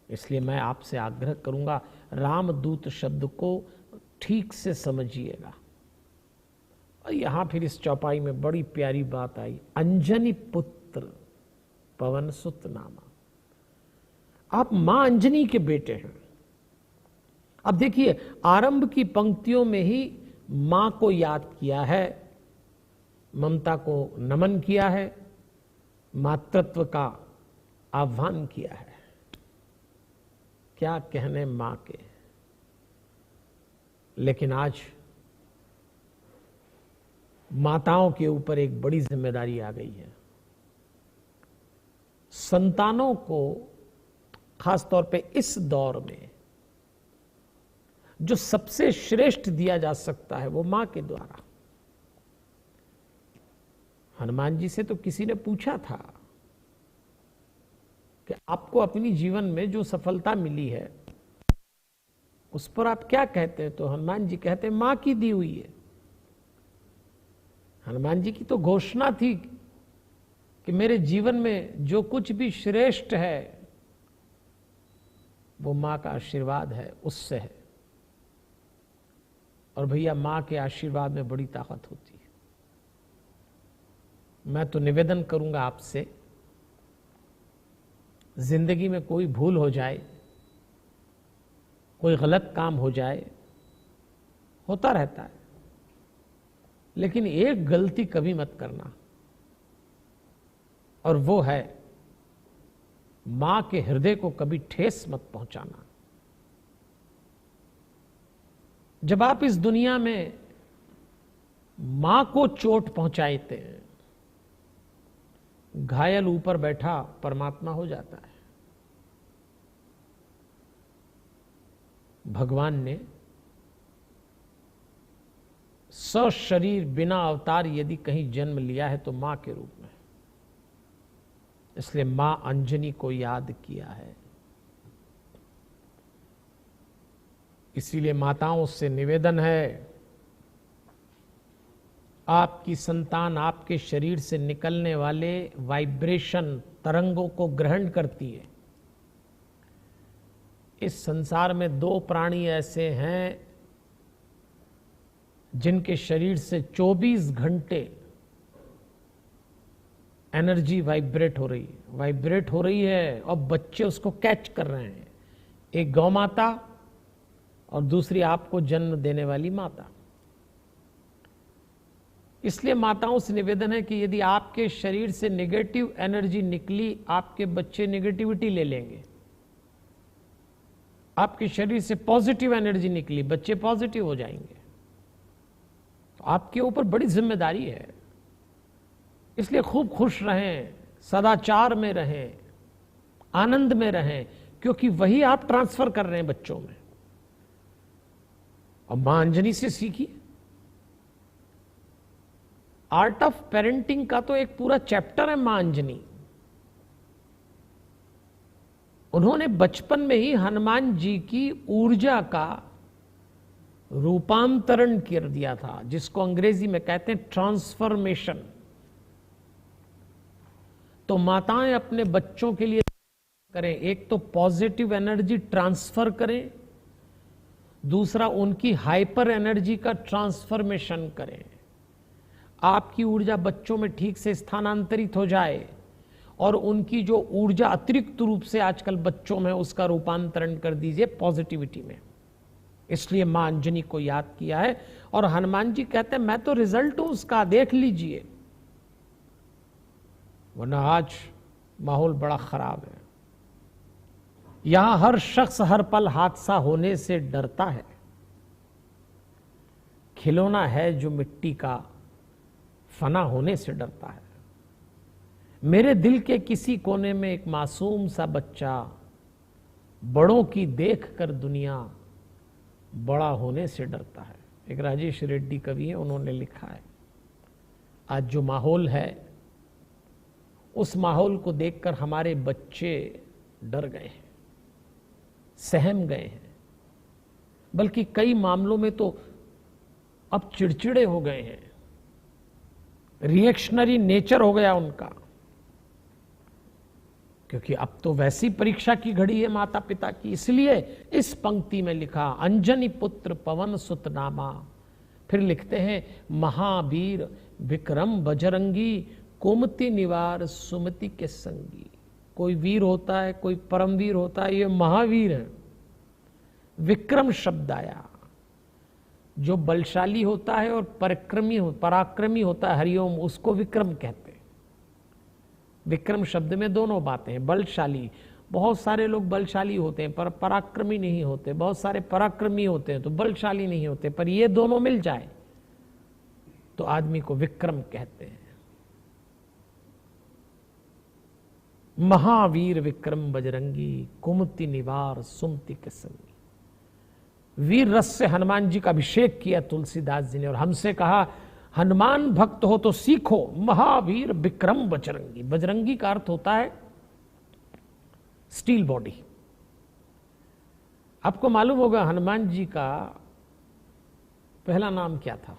इसलिए मैं आपसे आग्रह करूंगा, रामदूत शब्द को ठीक से समझिएगा। और यहां फिर इस चौपाई में बड़ी प्यारी बात आई, अंजनी पुत्र पवन सुत नामा। आप मां अंजनी के बेटे हैं। अब देखिए, आरंभ की पंक्तियों में ही मां को याद किया है, ममता को नमन किया है, मातृत्व का आह्वान किया है। क्या कहने मां के। लेकिन आज माताओं के ऊपर एक बड़ी जिम्मेदारी आ गई है। संतानों को खासतौर पे इस दौर में जो सबसे श्रेष्ठ दिया जा सकता है वो मां के द्वारा। हनुमान जी से तो किसी ने पूछा था कि आपको अपनी जीवन में जो सफलता मिली है उस पर आप क्या कहते हैं? तो हनुमान जी कहते हैं मां की दी हुई है। हनुमान जी की तो घोषणा थी कि मेरे जीवन में जो कुछ भी श्रेष्ठ है वो मां का आशीर्वाद है, उससे है। और भैया मां के आशीर्वाद में बड़ी ताकत होती है। मैं तो निवेदन करूंगा आपसे, जिंदगी में कोई भूल हो जाए, कोई गलत काम हो जाए, होता रहता है, लेकिन एक गलती कभी मत करना, और वो है मां के हृदय को कभी ठेस मत पहुंचाना। जब आप इस दुनिया में मां को चोट पहुंचाते हैं, घायल ऊपर बैठा परमात्मा हो जाता है। भगवान ने सशरीर बिना अवतार यदि कहीं जन्म लिया है तो मां के रूप में, इसलिए मां अंजनी को याद किया है। इसीलिए माताओं से निवेदन है, आपकी संतान आपके शरीर से निकलने वाले वाइब्रेशन तरंगों को ग्रहण करती है। इस संसार में 2 प्राणी ऐसे हैं जिनके शरीर से 24 घंटे एनर्जी वाइब्रेट हो रही है और बच्चे उसको कैच कर रहे हैं। एक गौ माता और दूसरी आपको जन्म देने वाली माता। इसलिए माताओं से निवेदन है कि यदि आपके शरीर से नेगेटिव एनर्जी निकली, आपके बच्चे नेगेटिविटी ले लेंगे। आपके शरीर से पॉजिटिव एनर्जी निकली, बच्चे पॉजिटिव हो जाएंगे। तो आपके ऊपर बड़ी जिम्मेदारी है। इसलिए खूब खुश रहें, सदाचार में रहें, आनंद में रहें, क्योंकि वही आप ट्रांसफर कर रहे हैं बच्चों में। और मां अंजनी से सीखिए। आर्ट ऑफ पेरेंटिंग का तो एक पूरा चैप्टर है मां अंजनी। उन्होंने बचपन में ही हनुमान जी की ऊर्जा का रूपांतरण कर दिया था, जिसको अंग्रेजी में कहते हैं ट्रांसफॉर्मेशन। तो माताएं अपने बच्चों के लिए करें, एक तो पॉजिटिव एनर्जी ट्रांसफर करें, दूसरा उनकी हाइपर एनर्जी का ट्रांसफॉर्मेशन करें। आपकी ऊर्जा बच्चों में ठीक से स्थानांतरित हो जाए और उनकी जो ऊर्जा अतिरिक्त रूप से आजकल बच्चों में, उसका रूपांतरण कर दीजिए पॉजिटिविटी में। इसलिए मां अंजनी को याद किया है। और हनुमान जी कहते हैं मैं तो रिजल्ट हूं उसका, देख लीजिए। वरना आज माहौल बड़ा खराब है। यहां हर शख्स हर पल हादसा होने से डरता है। खिलौना है जो मिट्टी का, फना होने से डरता है। मेरे दिल के किसी कोने में एक मासूम सा बच्चा, बड़ों की देख कर दुनिया बड़ा होने से डरता है। एक राजेश रेड्डी कवि है, उन्होंने लिखा है आज जो माहौल है, उस माहौल को देखकर हमारे बच्चे डर गए हैं, सहम गए हैं, बल्कि कई मामलों में तो अब चिड़चिड़े हो गए हैं। रिएक्शनरी नेचर हो गया उनका, क्योंकि अब तो वैसी परीक्षा की घड़ी है माता पिता की। इसलिए इस पंक्ति में लिखा अंजनी पुत्र पवन सुत नामा। फिर लिखते हैं महावीर विक्रम बजरंगी, कुमति निवार सुमति के संगी। कोई वीर होता है, कोई परमवीर होता है, ये महावीर है। विक्रम शब्द आया, जो बलशाली होता है और पराक्रमी होता है, हरिओम, उसको विक्रम कहते हैं। विक्रम शब्द में दोनों बातें हैं। बलशाली, बहुत सारे लोग बलशाली होते हैं पर पराक्रमी नहीं होते, बहुत सारे पराक्रमी होते हैं तो बलशाली नहीं होते, पर ये दोनों मिल जाए तो आदमी को विक्रम कहते हैं। महावीर विक्रम बजरंगी, कुमति निवार सुमति के संगी। वीर रस से हनुमान जी का अभिषेक किया तुलसीदास जी ने और हमसे कहा हनुमान भक्त हो तो सीखो महावीर विक्रम बजरंगी। बजरंगी का अर्थ होता है स्टील बॉडी। आपको मालूम होगा हनुमान जी का पहला नाम क्या था?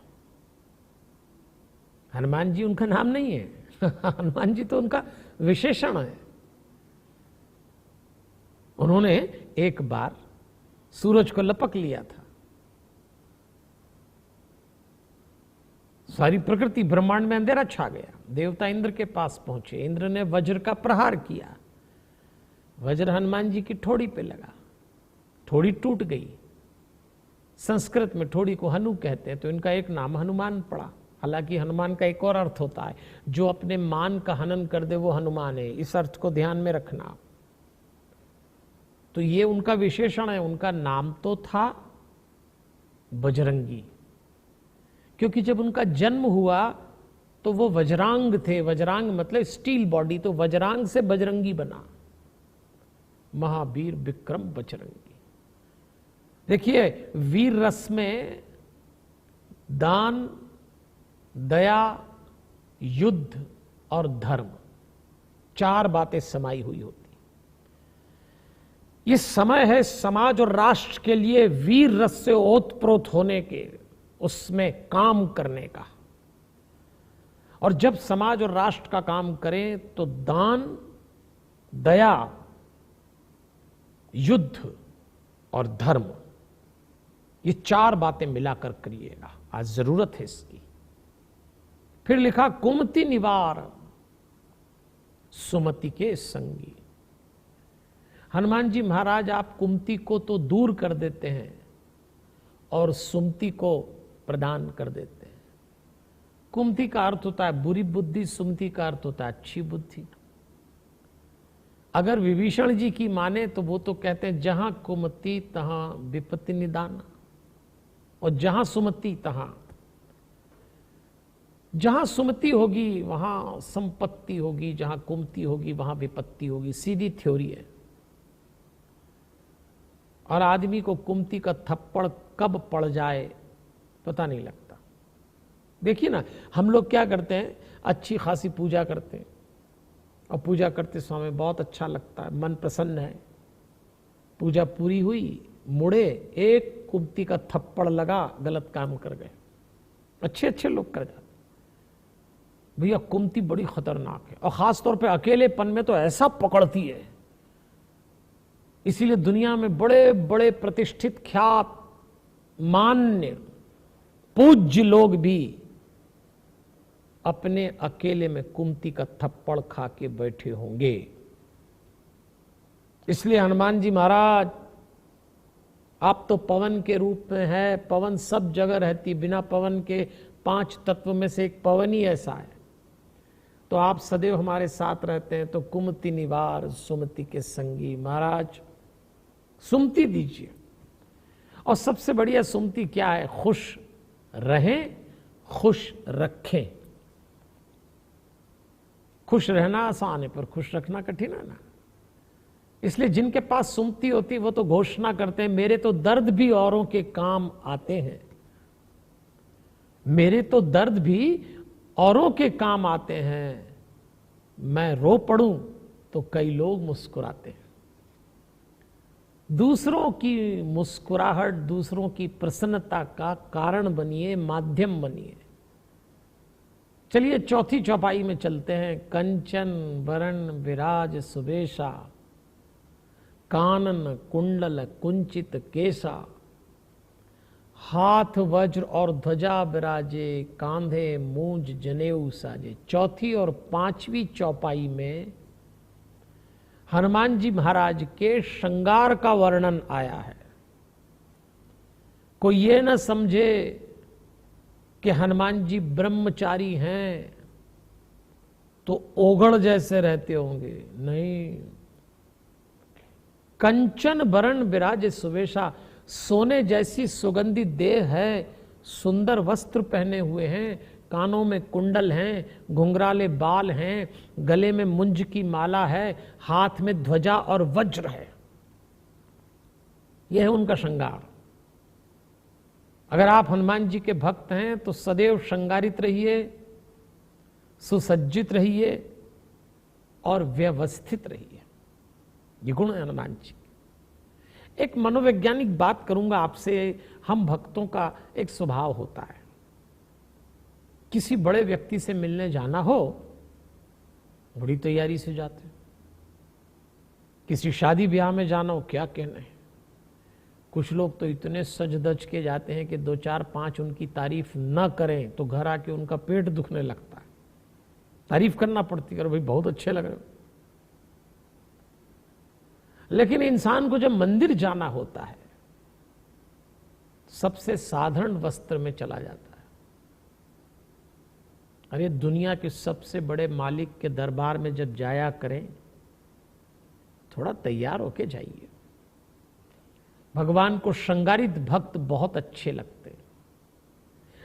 हनुमान जी उनका नाम नहीं है हनुमान जी तो उनका विशेषण है। उन्होंने एक बार सूरज को लपक लिया था। सारी प्रकृति ब्रह्मांड में अंधेरा छा गया। देवता इंद्र के पास पहुंचे, इंद्र ने वज्र का प्रहार किया। वज्र हनुमान जी की ठोड़ी पे लगा, ठोड़ी टूट गई। संस्कृत में ठोड़ी को हनु कहते हैं, तो इनका एक नाम हनुमान पड़ा। हालांकि हनुमान का एक और अर्थ होता है, जो अपने मान का हनन कर दे वो हनुमान है। इस अर्थ को ध्यान में रखना। तो ये उनका विशेषण है। उनका नाम तो था बजरंगी, क्योंकि जब उनका जन्म हुआ तो वो वज्रांग थे। वज्रांग मतलब स्टील बॉडी, तो वज्रांग से बजरंगी बना। महावीर विक्रम बजरंगी। देखिए, वीर रस में दान, दया, युद्ध और धर्म, चार बातें समाई हुई होती। ये समय है समाज और राष्ट्र के लिए वीर रस से ओतप्रोत होने के, उसमें काम करने का। और जब समाज और राष्ट्र का काम करें तो दान, दया, युद्ध और धर्म, ये चार बातें मिलाकर करिएगा। आज जरूरत है इसकी। फिर लिखा कुमति निवार सुमति के संगी। हनुमान जी महाराज, आप कुमति को तो दूर कर देते हैं और सुमति को प्रदान कर देते हैं। कुमति का अर्थ होता है बुरी बुद्धि, सुमति का अर्थ होता है अच्छी बुद्धि। अगर विभीषण जी की माने तो वो तो कहते हैं जहां कुमति तहां विपत्ति निदान, और जहां सुमति तहां, जहां सुमति होगी वहां संपत्ति होगी, जहां कुमति होगी वहां विपत्ति होगी। सीधी थ्योरी है। और आदमी को कुमति का थप्पड़ कब पड़ जाए पता नहीं लगता। देखिए ना, हम लोग क्या करते हैं, अच्छी खासी पूजा करते हैं और पूजा करते समय बहुत अच्छा लगता है, मन प्रसन्न है। पूजा पूरी हुई, मुड़े, एक कुंती का थप्पड़ लगा, गलत काम कर गए। अच्छे अच्छे लोग कर जाते। भैया कुंती बड़ी खतरनाक है, और खास तौर पे अकेलेपन में तो ऐसा पकड़ती है, इसीलिए दुनिया में बड़े बड़े प्रतिष्ठित, ख्यात, मान्य, पूज्य लोग भी अपने अकेले में कुंती का थप्पड़ खा के बैठे होंगे। इसलिए हनुमान जी महाराज, आप तो पवन के रूप में है, पवन सब जगह रहती, बिना पवन के 5 तत्व में से एक पवन ही ऐसा है, तो आप सदैव हमारे साथ रहते हैं। तो कुमति निवार सुमति के संगी, महाराज सुमति दीजिए। और सबसे बढ़िया सुमति क्या है? खुश रहें, खुश रखें। खुश रहना आसान है, पर खुश रखना कठिन है ना। इसलिए जिनके पास सुमति होती वो तो घोषणा करते हैं, मेरे तो दर्द भी औरों के काम आते हैं, मेरे तो दर्द भी औरों के काम आते हैं, मैं रो पड़ूं तो कई लोग मुस्कुराते हैं। दूसरों की मुस्कुराहट, दूसरों की प्रसन्नता का कारण बनिए, माध्यम बनिए। चलिए चौथी चौपाई में चलते हैं। कंचन वरण विराज सुबेशा, कानन कुंडल कुंचित केसा, हाथ वज्र और ध्वजा विराजे, कांधे मूंज जनेऊ साजे। चौथी और 5वीं चौपाई में हनुमान जी महाराज के श्रृंगार का वर्णन आया है। कोई ये न समझे कि हनुमान जी ब्रह्मचारी हैं तो ओघड़ जैसे रहते होंगे, नहीं। कंचन वरण विराज सुवेशा, सोने जैसी सुगंधित देह है, सुंदर वस्त्र पहने हुए हैं, कानों में कुंडल हैं, घुंघराले बाल हैं, गले में मुंज की माला है, हाथ में ध्वजा और वज्र है। यह है उनका श्रृंगार। अगर आप हनुमान जी के भक्त हैं तो सदैव श्रृंगारित रहिए, सुसज्जित रहिए और व्यवस्थित रहिए। ये गुण है हनुमान जी। एक मनोवैज्ञानिक बात करूंगा आपसे। हम भक्तों का एक स्वभाव होता है, किसी बड़े व्यक्ति से मिलने जाना हो बड़ी तैयारी से जाते हैं, किसी शादी ब्याह में जाना हो क्या कहना है। कुछ लोग तो इतने सज धज के जाते हैं कि 2 4 5 उनकी तारीफ न करें तो घर आके उनका पेट दुखने लगता है, तारीफ करना पड़ती है, भाई बहुत अच्छे लग रहे हो। लेकिन इंसान को जब मंदिर जाना होता है सबसे साधारण वस्त्र में चला जाता है। अरे दुनिया के सबसे बड़े मालिक के दरबार में जब जाया करें थोड़ा तैयार होके जाइए। भगवान को श्रृंगारित भक्त बहुत अच्छे लगते हैं।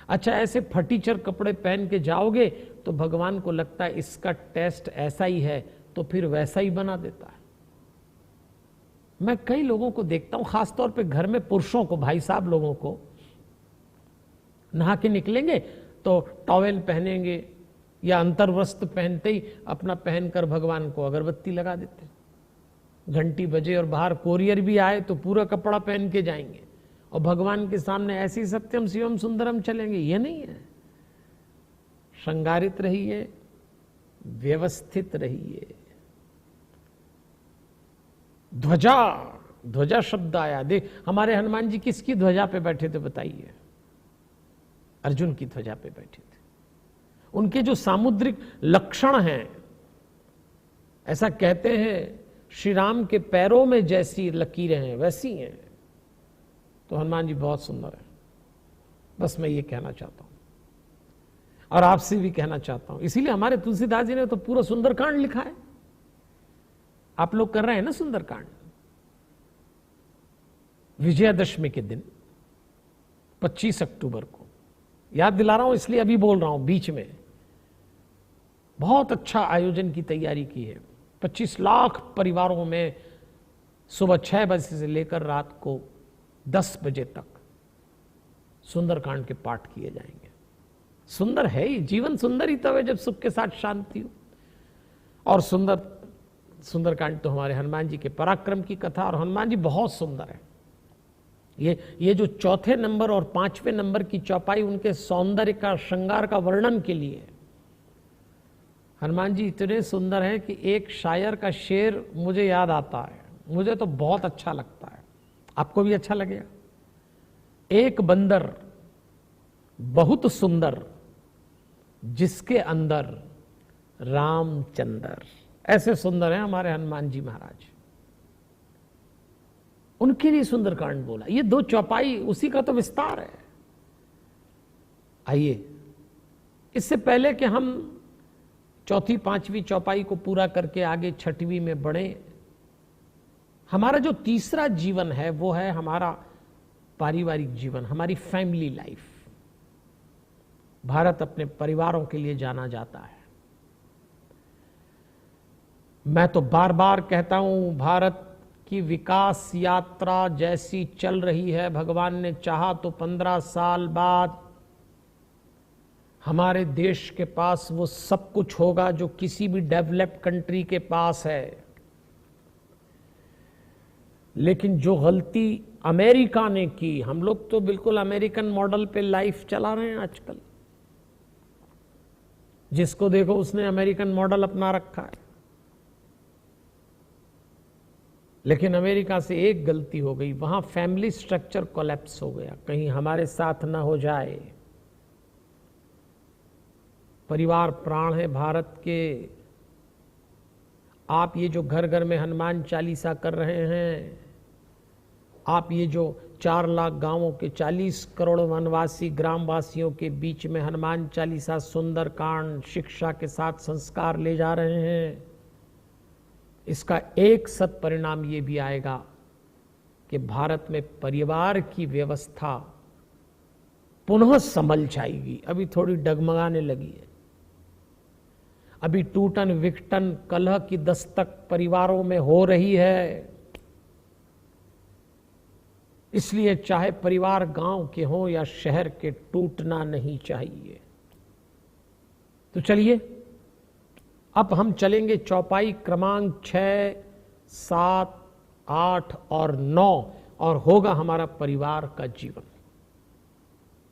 अच्छा, ऐसे फटीचर कपड़े पहन के जाओगे तो भगवान को लगता है इसका टेस्ट ऐसा ही है, तो फिर वैसा ही बना देता है। मैं कई लोगों को देखता हूं, खासतौर पे घर में पुरुषों को, भाई साहब लोगों को, नहा के निकलेंगे तो टॉवेल पहनेंगे या अंतर्वस्त्र पहनते ही अपना पहनकर भगवान को अगरबत्ती लगा देते हैं। घंटी बजे और बाहर कोरियर भी आए तो पूरा कपड़ा पहन के जाएंगे और भगवान के सामने ऐसी सत्यम शिवम सुंदरम चलेंगे। ये नहीं है। श्रृंगारित रहिए, व्यवस्थित रहिए। ध्वजा, ध्वजा शब्द आया, देख हमारे हनुमान जी किसकी ध्वजा पे बैठे थे बताइए? अर्जुन की ध्वजा पे बैठे थे। उनके जो सामुद्रिक लक्षण हैं, ऐसा कहते हैं श्री राम के पैरों में जैसी लकीरें हैं वैसी हैं। तो हनुमान जी बहुत सुंदर है। बस मैं ये कहना चाहता हूं और आपसे भी कहना चाहता हूं। इसीलिए हमारे तुलसीदास जी ने तो पूरा सुंदरकांड लिखा है। आप लोग कर रहे हैं ना सुंदरकांड। विजयादशमी के दिन 25 अक्टूबर को, याद दिला रहा हूं इसलिए अभी बोल रहा हूं बीच में, बहुत अच्छा आयोजन की तैयारी की है। 25 लाख परिवारों में सुबह 6 बजे से लेकर रात को 10 बजे तक सुंदरकांड के पाठ किए जाएंगे। सुंदर है ही, जीवन सुंदर ही तब है जब सुख के साथ शांति हो। और सुंदरकांड तो हमारे हनुमान जी के पराक्रम की कथा, और हनुमान जी बहुत सुंदर है। ये जो चौथे नंबर और पांचवें नंबर की चौपाई उनके सौंदर्य का, श्रृंगार का वर्णन के लिए है। हनुमान जी इतने सुंदर हैं कि एक शायर का शेर मुझे याद आता है, मुझे तो बहुत अच्छा लगता है, आपको भी अच्छा लगेगा। एक बंदर बहुत सुंदर, जिसके अंदर रामचंद्र। ऐसे सुंदर हैं हमारे हनुमान जी महाराज, उनके लिए सुंदरकांड बोला। ये दो चौपाई उसी का तो विस्तार है। आइए, इससे पहले कि हम चौथी पांचवी चौपाई को पूरा करके आगे छठवीं में बढ़े, हमारा जो तीसरा जीवन है वो है हमारा पारिवारिक जीवन, हमारी फैमिली लाइफ। भारत अपने परिवारों के लिए जाना जाता है। मैं तो बार बार कहता हूं, भारत की विकास यात्रा जैसी चल रही है, भगवान ने चाहा तो 15 साल बाद हमारे देश के पास वो सब कुछ होगा जो किसी भी डेवलप्ड कंट्री के पास है। लेकिन जो गलती अमेरिका ने की, हम लोग तो बिल्कुल अमेरिकन मॉडल पे लाइफ चला रहे हैं आजकल। जिसको देखो उसने अमेरिकन मॉडल अपना रखा है। लेकिन अमेरिका से एक गलती हो गई, वहां फैमिली स्ट्रक्चर कोलैप्स हो गया, कहीं हमारे साथ ना हो जाए। परिवार प्राण है भारत के। आप ये जो घर घर में हनुमान चालीसा कर रहे हैं, आप ये जो 4 लाख गांवों के 40 करोड़ वनवासी ग्रामवासियों के बीच में हनुमान चालीसा, सुंदरकांड, शिक्षा के साथ संस्कार ले जा रहे हैं, इसका एक सत परिणाम ये भी आएगा कि भारत में परिवार की व्यवस्था पुनः संभल जाएगी। अभी थोड़ी डगमगाने लगी है। अभी टूटन विघटन कलह की दस्तक परिवारों में हो रही है। इसलिए चाहे परिवार गांव के हों या शहर के, टूटना नहीं चाहिए। तो चलिए अब हम चलेंगे चौपाई क्रमांक 6, 7, 8 और 9, और होगा हमारा परिवार का जीवन।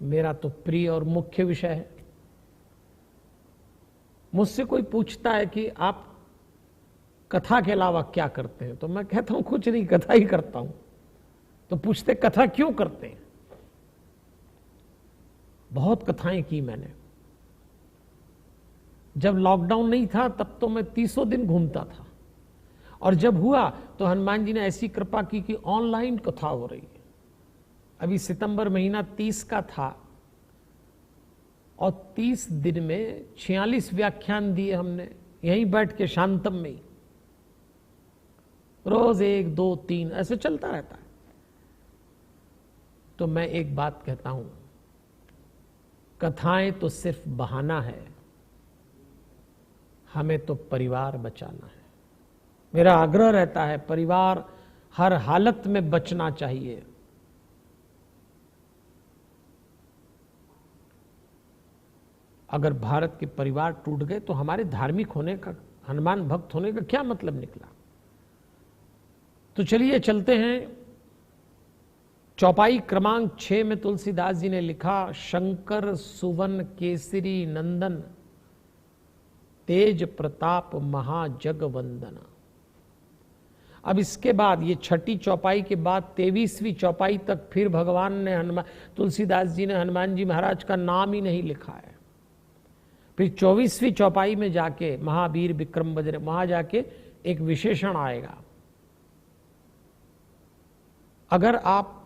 मेरा तो प्रिय और मुख्य विषय है। मुझसे कोई पूछता है कि आप कथा के अलावा क्या करते हैं, तो मैं कहता हूं कुछ नहीं, कथा ही करता हूं। तो पूछते कथा क्यों करते हैं? बहुत कथाएं की मैंने। जब लॉकडाउन नहीं था तब तो मैं 30 दिन घूमता था, और जब हुआ तो हनुमान जी ने ऐसी कृपा की कि ऑनलाइन कथा हो रही है। अभी सितंबर महीना 30 का था, और 30 दिन में 46 व्याख्यान दिए हमने, यहीं बैठ के शांतम में ही। रोज 1, 2, 3 ऐसे चलता रहता है। तो मैं एक बात कहता हूं, कथाएं तो सिर्फ बहाना है, हमें तो परिवार बचाना है। मेरा आग्रह रहता है, परिवार हर हालत में बचना चाहिए। अगर भारत के परिवार टूट गए तो हमारे धार्मिक होने का, हनुमान भक्त होने का क्या मतलब निकला? तो चलिए चलते हैं। चौपाई क्रमांक 6 में तुलसीदास जी ने लिखा, शंकर सुवन केसरी नंदन, तेज प्रताप महाजगवंदना। अब इसके बाद ये छठी चौपाई के बाद 23वीं चौपाई तक फिर भगवान ने तुलसीदास जी ने हनुमान जी महाराज का नाम ही नहीं लिखा है। फिर 24वीं चौपाई में जाके महावीर विक्रम बजरंग, वहां जाके एक विशेषण आएगा। अगर आप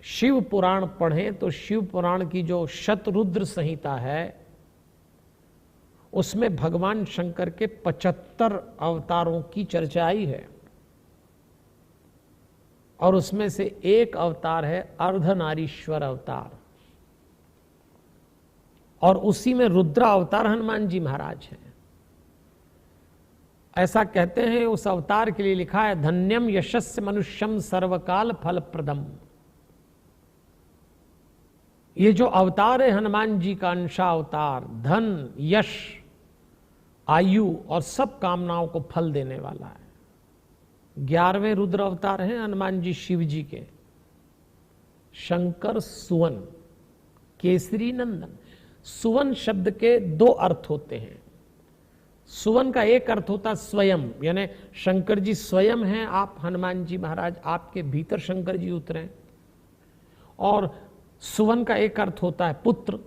शिव पुराण पढ़ें तो शिव पुराण की जो शतरुद्र संहिता है, उसमें भगवान शंकर के 75 अवतारों की चर्चा आई है, और उसमें से एक अवतार है अर्धनारीश्वर अवतार, और उसी में रुद्र अवतार हनुमान जी महाराज हैं। ऐसा कहते हैं, उस अवतार के लिए लिखा है, धन्यम यशस्य मनुष्यम सर्वकाल फलप्रदम। ये जो अवतार है हनुमान जी का अंशा अवतार, धन, यश, आयु और सब कामनाओं को फल देने वाला है। 11वें रुद्र अवतार हैं हनुमान जी शिव जी के। शंकर सुवन, केसरी नंदन। सुवन शब्द के दो अर्थ होते हैं। सुवन का एक अर्थ होता है स्वयं, यानी शंकर जी स्वयं हैं, आप हनुमान जी महाराज, आपके भीतर शंकर जी उतरे। और सुवन का एक अर्थ होता है पुत्र,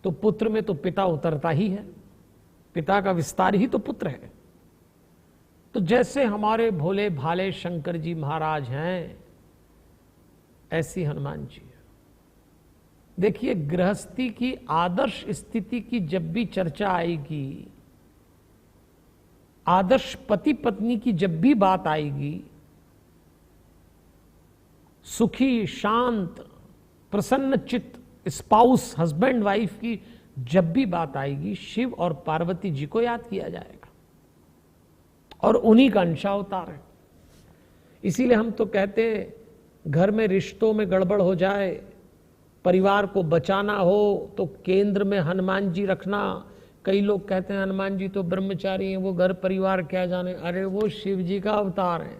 तो पुत्र में तो पिता उतरता ही है, पिता का विस्तार ही तो पुत्र है। तो जैसे हमारे भोले भाले शंकर जी महाराज हैं, ऐसी हनुमान जी है। देखिए, गृहस्थी की आदर्श स्थिति की जब भी चर्चा आएगी, आदर्श पति पत्नी की जब भी बात आएगी, सुखी शांत प्रसन्न चित्त स्पाउस हस्बैंड वाइफ की जब भी बात आएगी, शिव और पार्वती जी को याद किया जाएगा और उन्हीं का अंशावतार है। इसीलिए हम तो कहते हैं, घर में रिश्तों में गड़बड़ हो जाए, परिवार को बचाना हो तो केंद्र में हनुमान जी रखना। कई लोग कहते हैं हनुमान जी तो ब्रह्मचारी हैं, वो घर परिवार क्या जाने। अरे वो शिव जी का अवतार है।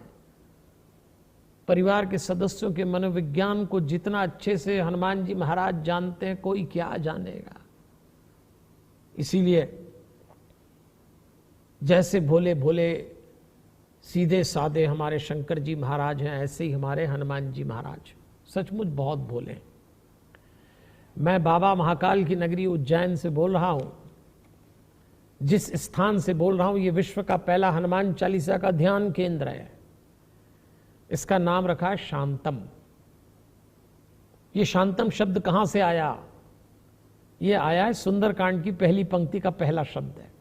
परिवार के सदस्यों के मनोविज्ञान को जितना अच्छे से हनुमान जी महाराज जानते हैं, कोई क्या जानेगा। इसीलिए जैसे भोले भोले सीधे साधे हमारे शंकर जी महाराज हैं, ऐसे ही हमारे हनुमान जी महाराज सचमुच बहुत भोले हैं। मैं बाबा महाकाल की नगरी उज्जैन से बोल रहा हूं। जिस स्थान से बोल रहा हूं, ये विश्व का पहला हनुमान चालीसा का ध्यान केंद्र है। इसका नाम रखा है शांतम। ये शांतम शब्द कहां से आया? ये आया है सुंदरकांड की पहली पंक्ति का पहला शब्द है।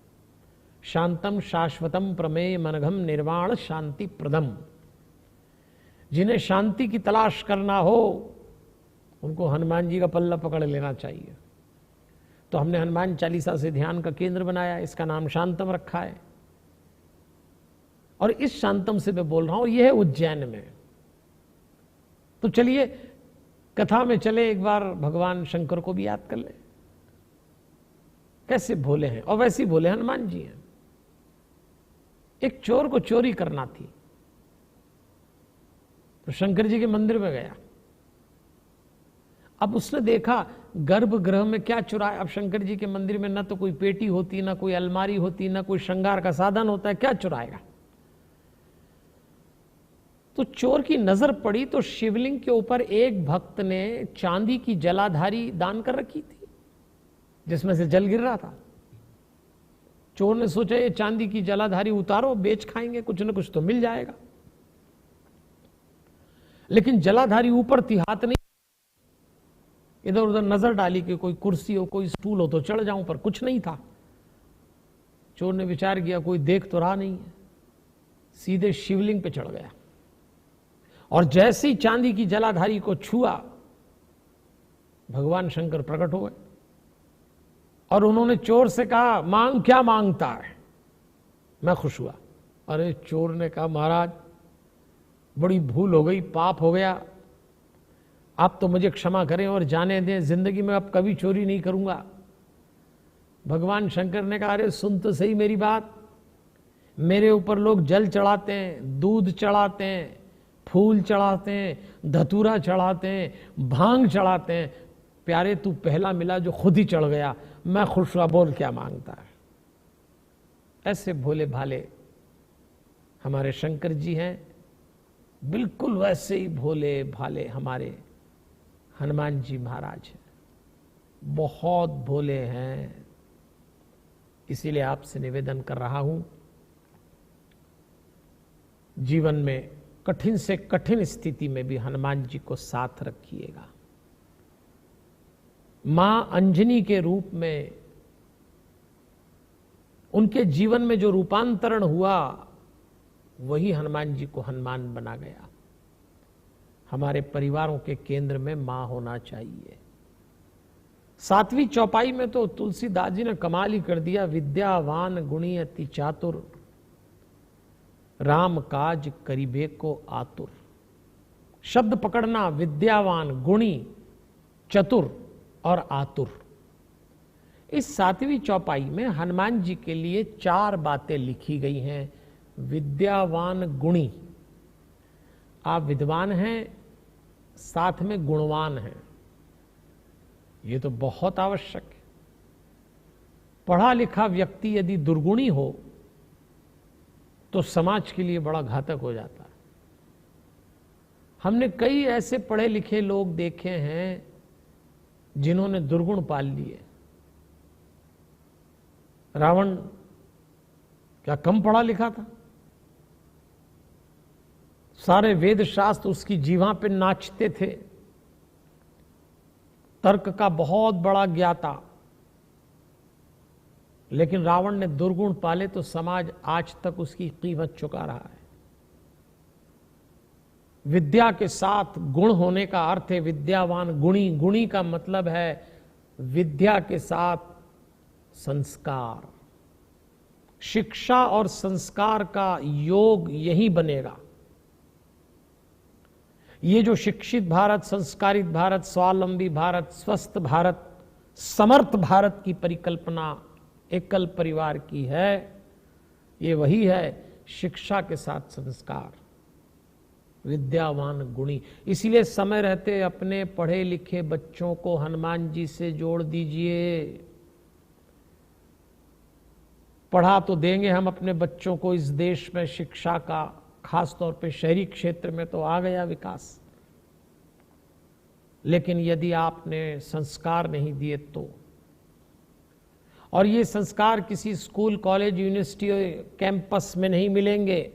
शांतम शाश्वतम प्रमेय मनघम निर्वाण शांति प्रदम। जिन्हें शांति की तलाश करना हो, उनको हनुमान जी का पल्ला पकड़ लेना चाहिए। तो हमने हनुमान चालीसा से ध्यान का केंद्र बनाया, इसका नाम शांतम रखा है। और इस शांतम से मैं बोल रहा हूं, यह है उज्जैन में। तो चलिए कथा में चले, एक बार भगवान शंकर को भी याद कर ले। कैसे भोले हैं, और वैसे ही भोले हनुमान जी हैं। एक चोर को चोरी करना थी, तो शंकर जी के मंदिर में गया। अब उसने देखा गर्भगृह में क्या चुराया। अब शंकर जी के मंदिर में ना तो कोई पेटी होती, ना कोई अलमारी होती, ना कोई श्रृंगार का साधन होता है, क्या चुराएगा। तो चोर की नजर पड़ी तो शिवलिंग के ऊपर एक भक्त ने चांदी की जलाधारी दान कर रखी थी, जिसमें से जल गिर रहा था। चोर ने सोचा ये चांदी की जलाधारी उतारो, बेच खाएंगे, कुछ न कुछ तो मिल जाएगा। लेकिन जलाधारी ऊपर थी, हाथ नहीं। इधर उधर नजर डाली कि कोई कुर्सी हो, कोई स्टूल हो तो चढ़ जाऊं, पर कुछ नहीं था। चोर ने विचार किया कोई देख तो रहा नहीं है, सीधे शिवलिंग पे चढ़ गया। और जैसे ही चांदी की जलाधारी को छुआ, भगवान शंकर प्रकट हो गए और उन्होंने चोर से कहा, मांग क्या मांगता है, मैं खुश हुआ। अरे चोर ने कहा, महाराज बड़ी भूल हो गई, पाप हो गया, आप तो मुझे क्षमा करें और जाने दें, जिंदगी में अब कभी चोरी नहीं करूंगा। भगवान शंकर ने कहा, अरे सुन तो सही मेरी बात, मेरे ऊपर लोग जल चढ़ाते हैं, दूध चढ़ाते हैं, फूल चढ़ाते हैं, धतूरा चढ़ाते हैं, भांग चढ़ाते हैं। प्यारे तू पहला मिला जो खुद ही चढ़ गया, मैं खुश हुआ, बोल क्या मांगता है। ऐसे भोले भाले हमारे शंकर जी हैं, बिल्कुल वैसे ही भोले भाले हमारे हनुमान जी महाराज हैं, बहुत भोले हैं। इसीलिए आपसे निवेदन कर रहा हूं, जीवन में कठिन से कठिन स्थिति में भी हनुमान जी को साथ रखिएगा। मां अंजनी के रूप में उनके जीवन में जो रूपांतरण हुआ, वही हनुमान जी को हनुमान बना गया। हमारे परिवारों के केंद्र में मां होना चाहिए। 7वीं चौपाई में तो तुलसीदास जी ने कमाल ही कर दिया, विद्यावान गुणी अति चातुर, राम काज करीबे को आतुर। शब्द पकड़ना, विद्यावान, गुणी, चतुर और आतुर। इस 7वीं चौपाई में हनुमान जी के लिए 4 बातें लिखी गई हैं। विद्यावान गुणी, आप विद्वान हैं, साथ में गुणवान हैं, ये तो बहुत आवश्यक है। पढ़ा लिखा व्यक्ति यदि दुर्गुणी हो तो समाज के लिए बड़ा घातक हो जाता है। हमने कई ऐसे पढ़े लिखे लोग देखे हैं जिन्होंने दुर्गुण पाल लिए। रावण क्या कम पढ़ा लिखा था? सारे वेद शास्त्र उसकी जीवा पे नाचते थे, तर्क का बहुत बड़ा ज्ञाता, लेकिन रावण ने दुर्गुण पाले तो समाज आज तक उसकी कीमत चुका रहा है। विद्या के साथ गुण होने का अर्थ है विद्यावान गुणी। गुणी का मतलब है विद्या के साथ संस्कार। शिक्षा और संस्कार का योग यही बनेगा। ये जो शिक्षित भारत, संस्कारित भारत, स्वावलंबी भारत, स्वस्थ भारत, समर्थ भारत की परिकल्पना एकल परिवार की है, ये वही है शिक्षा के साथ संस्कार, विद्यावान गुणी। इसीलिए समय रहते अपने पढ़े लिखे बच्चों को हनुमान जी से जोड़ दीजिए। पढ़ा तो देंगे हम अपने बच्चों को। इस देश में शिक्षा का खास तौर पे शहरी क्षेत्र में तो आ गया विकास, लेकिन यदि आपने संस्कार नहीं दिए तो, और ये संस्कार किसी स्कूल, कॉलेज, यूनिवर्सिटी, कैंपस में नहीं मिलेंगे।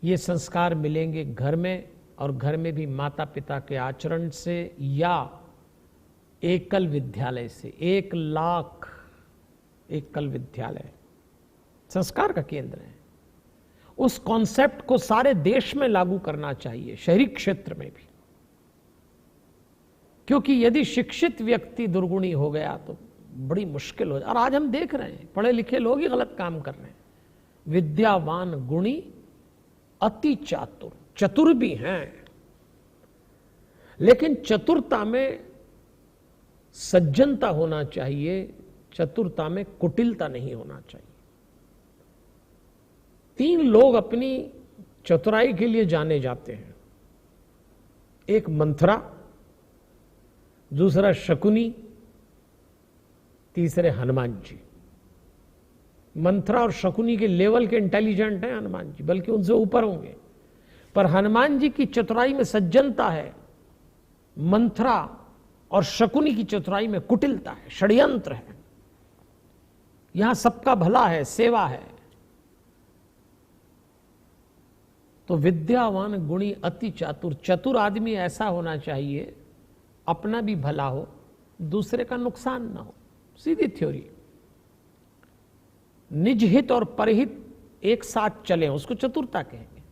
ये संस्कार मिलेंगे घर में, और घर में भी माता पिता के आचरण से या एकल विद्यालय से। 1 लाख एकल विद्यालय संस्कार का केंद्र है। उस कॉन्सेप्ट को सारे देश में लागू करना चाहिए, शहरी क्षेत्र में भी। क्योंकि यदि शिक्षित व्यक्ति दुर्गुणी हो गया तो बड़ी मुश्किल हो जाए। और आज हम देख रहे हैं पढ़े लिखे लोग ही गलत काम कर रहे हैं। विद्यावान गुणी अति चातुर, चतुर भी हैं, लेकिन चतुरता में सज्जनता होना चाहिए, चतुरता में कुटिलता नहीं होना चाहिए। 3 लोग अपनी चतुराई के लिए जाने जाते हैं। एक मंथरा, दूसरा शकुनी, तीसरे हनुमान जी। मंथरा और शकुनी के लेवल के इंटेलिजेंट हैं हनुमान जी, बल्कि उनसे ऊपर होंगे। पर हनुमान जी की चतुराई में सज्जनता है, मंथरा और शकुनी की चतुराई में कुटिलता है, षड्यंत्र है। यहां सबका भला है, सेवा है। तो विद्यावान गुणी अति चातुर। चतुर आदमी ऐसा होना चाहिए अपना भी भला हो, दूसरे का नुकसान ना हो। सीधी थ्योरी। निज हित और परहित एक साथ चले, उसको चतुरता कहेंगे।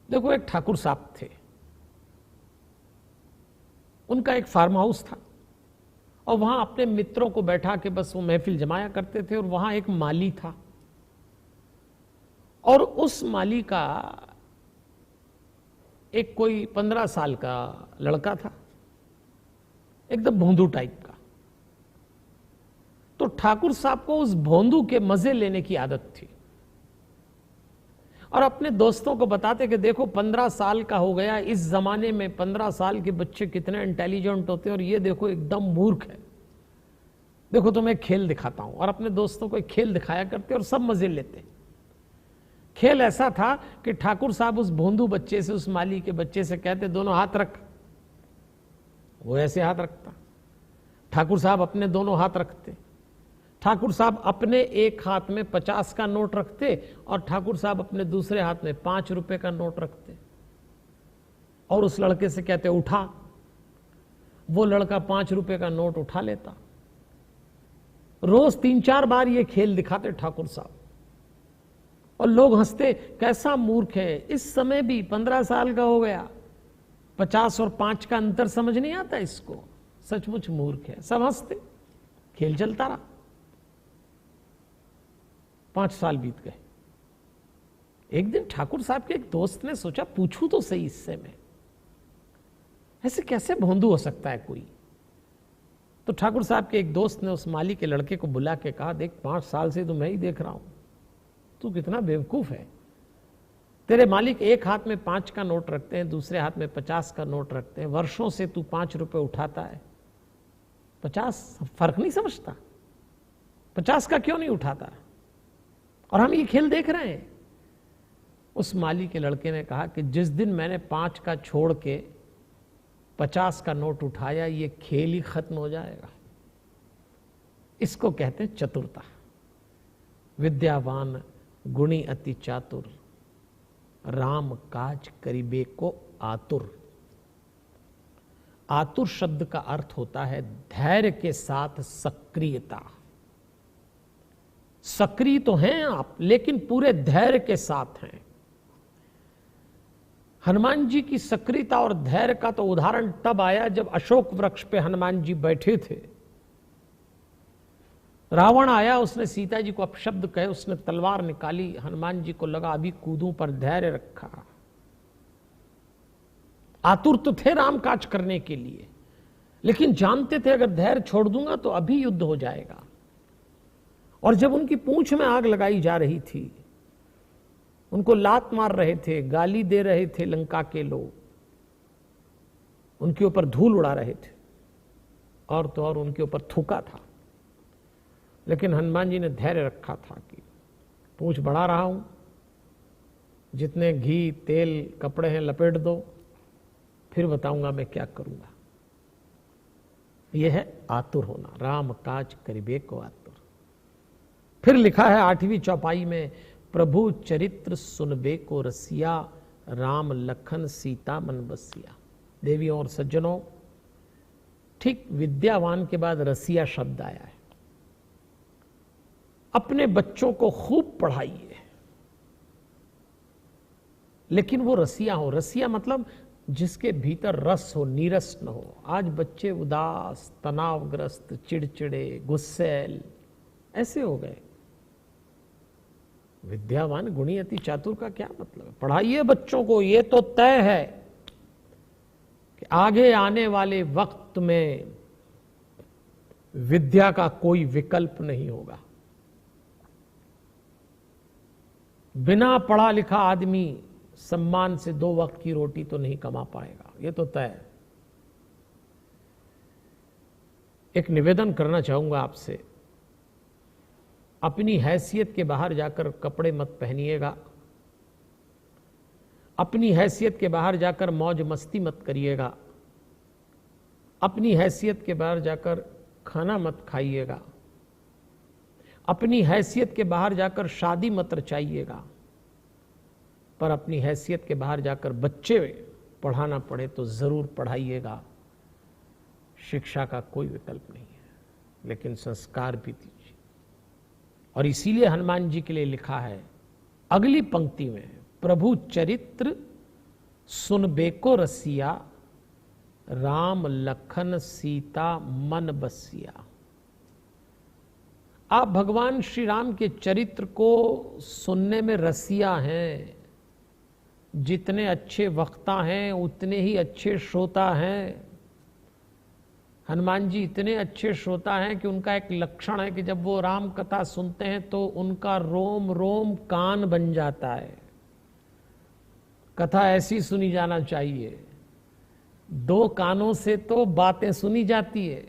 देखो, एक ठाकुर साहब थे, उनका एक फार्म हाउस था, और वहां अपने मित्रों को बैठा के बस वो महफिल जमाया करते थे। और वहां एक माली था, और उस माली का एक कोई 15 साल का लड़का था, एकदम भोंदू टाइप का। तो ठाकुर साहब को उस भोंदू के मजे लेने की आदत थी, और अपने दोस्तों को बताते कि देखो 15 साल का हो गया, इस जमाने में 15 साल के बच्चे कितने इंटेलिजेंट होते हैं, और ये देखो एकदम मूर्ख है। देखो तुम्हें एक खेल दिखाता हूं। और अपने दोस्तों को एक खेल दिखाया करते और सब मजे लेते। खेल ऐसा था कि ठाकुर साहब उस भोंदू बच्चे से, उस माली के बच्चे से कहते दोनों हाथ रख। वो ऐसे हाथ रखता, ठाकुर साहब अपने दोनों हाथ रखते। ठाकुर साहब अपने एक हाथ में 50 का नोट रखते, और ठाकुर साहब अपने दूसरे हाथ में 5 रुपए का नोट रखते, और उस लड़के से कहते उठा। वो लड़का 5 रुपए का नोट उठा लेता। रोज 3-4 बार ये खेल दिखाते ठाकुर साहब, और लोग हंसते, कैसा मूर्ख है, इस समय भी 15 साल का हो गया, 50 और 5 का अंतर समझ नहीं आता इसको, सचमुच मूर्ख है। सब हंसते, खेल चलता रहा। 5 साल बीत गए। एक दिन ठाकुर साहब के एक दोस्त ने सोचा पूछूं तो सही इससे मैं, ऐसे कैसे भोंदू हो सकता है कोई। तो ठाकुर साहब के एक दोस्त ने उस माली के लड़के को बुला के कहा, देख 5 साल से तो मैं ही देख रहा हूं, तू कितना बेवकूफ है। तेरे मालिक एक हाथ में 5 का नोट रखते हैं, दूसरे हाथ में 50 का नोट रखते हैं, वर्षों से तू 5 रुपए उठाता है, 50 फर्क नहीं समझता? 50 का क्यों नहीं उठाता? और हम ये खेल देख रहे हैं। उस माली के लड़के ने कहा कि जिस दिन मैंने 5 का छोड़ के 50 का नोट उठाया, ये खेल ही खत्म हो जाएगा। इसको कहते हैं चतुरता। विद्यावान गुणी अति चातुर, राम काज करिबे को आतुर। आतुर शब्द का अर्थ होता है धैर्य के साथ सक्रियता। सक्रिय तो हैं आप, लेकिन पूरे धैर्य के साथ हैं। हनुमान जी की सक्रियता और धैर्य का तो उदाहरण तब आया जब अशोक वृक्ष पे हनुमान जी बैठे थे। रावण आया, उसने सीता जी को अपशब्द कहे, उसने तलवार निकाली, हनुमान जी को लगा अभी कूदूं, पर धैर्य रखा। आतुर तो थे राम काज करने के लिए, लेकिन जानते थे अगर धैर्य छोड़ दूंगा तो अभी युद्ध हो जाएगा। और जब उनकी पूंछ में आग लगाई जा रही थी, उनको लात मार रहे थे, गाली दे रहे थे लंका के लोग, उनके ऊपर धूल उड़ा रहे थे और तो और उनके ऊपर थूका था, लेकिन हनुमान जी ने धैर्य रखा था कि पूंछ बढ़ा रहा हूं, जितने घी तेल कपड़े हैं लपेट दो, फिर बताऊंगा मैं क्या करूंगा। यह है आतुर होना, राम काज करिबे को आतुर। फिर लिखा है 8वीं चौपाई में, प्रभु चरित्र सुनबे को रसिया, राम लखन सीता मन बसिया। देवियों और सज्जनों, ठीक विद्यावान के बाद रसिया शब्द आया है। अपने बच्चों को खूब पढ़ाइए, लेकिन वो रसिया हो। रसिया मतलब जिसके भीतर रस हो, नीरस न हो। आज बच्चे उदास, तनावग्रस्त, चिड़चिड़े, गुस्सैल ऐसे हो गए। विद्यावान गुणी अति चातुर का क्या मतलब है? पढ़ाइए बच्चों को। ये तो तय है कि आगे आने वाले वक्त में विद्या का कोई विकल्प नहीं होगा। बिना पढ़ा लिखा आदमी सम्मान से 2 वक्त की रोटी तो नहीं कमा पाएगा, ये तो तय है। एक निवेदन करना चाहूंगा आपसे, अपनी हैसियत के बाहर जाकर कपड़े मत पहनिएगा, अपनी हैसियत के बाहर जाकर मौज मस्ती मत करिएगा, अपनी हैसियत के बाहर जाकर खाना मत खाइएगा, अपनी हैसियत के बाहर जाकर शादी मत रचाइएगा। पर अपनी हैसियत के बाहर जाकर बच्चे पढ़ाना पड़े तो जरूर पढ़ाइएगा। शिक्षा का कोई विकल्प नहीं है, लेकिन संस्कार भी दीजिए। और इसीलिए हनुमान जी के लिए लिखा है अगली पंक्ति में, प्रभु चरित्र सुनबे को रसिया, राम लखन सीता मन बसिया। आप भगवान श्री राम के चरित्र को सुनने में रसिया हैं। जितने अच्छे वक्ता हैं उतने ही अच्छे श्रोता हैं। हनुमान जी इतने अच्छे श्रोता हैं कि उनका एक लक्षण है कि जब वो राम कथा सुनते हैं तो उनका रोम रोम कान बन जाता है। कथा ऐसी सुनी जाना चाहिए, 2 कानों से तो बातें सुनी जाती है,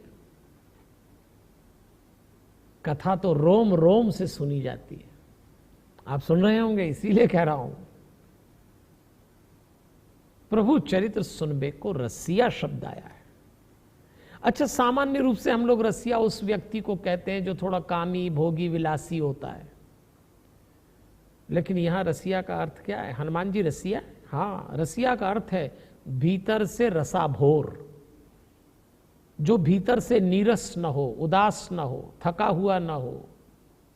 कथा तो रोम रोम से सुनी जाती है। आप सुन रहे होंगे, इसीलिए कह रहा हूं। प्रभु चरित्र सुनबे को रसिया शब्द आया है। अच्छा, सामान्य रूप से हम लोग रसिया उस व्यक्ति को कहते हैं जो थोड़ा कामी, भोगी, विलासी होता है, लेकिन यहां रसिया का अर्थ क्या है? हनुमान जी रसिया? हाँ, रसिया का अर्थ है भीतर से रसाभोर, जो भीतर से नीरस न हो, उदास न हो, थका हुआ न हो,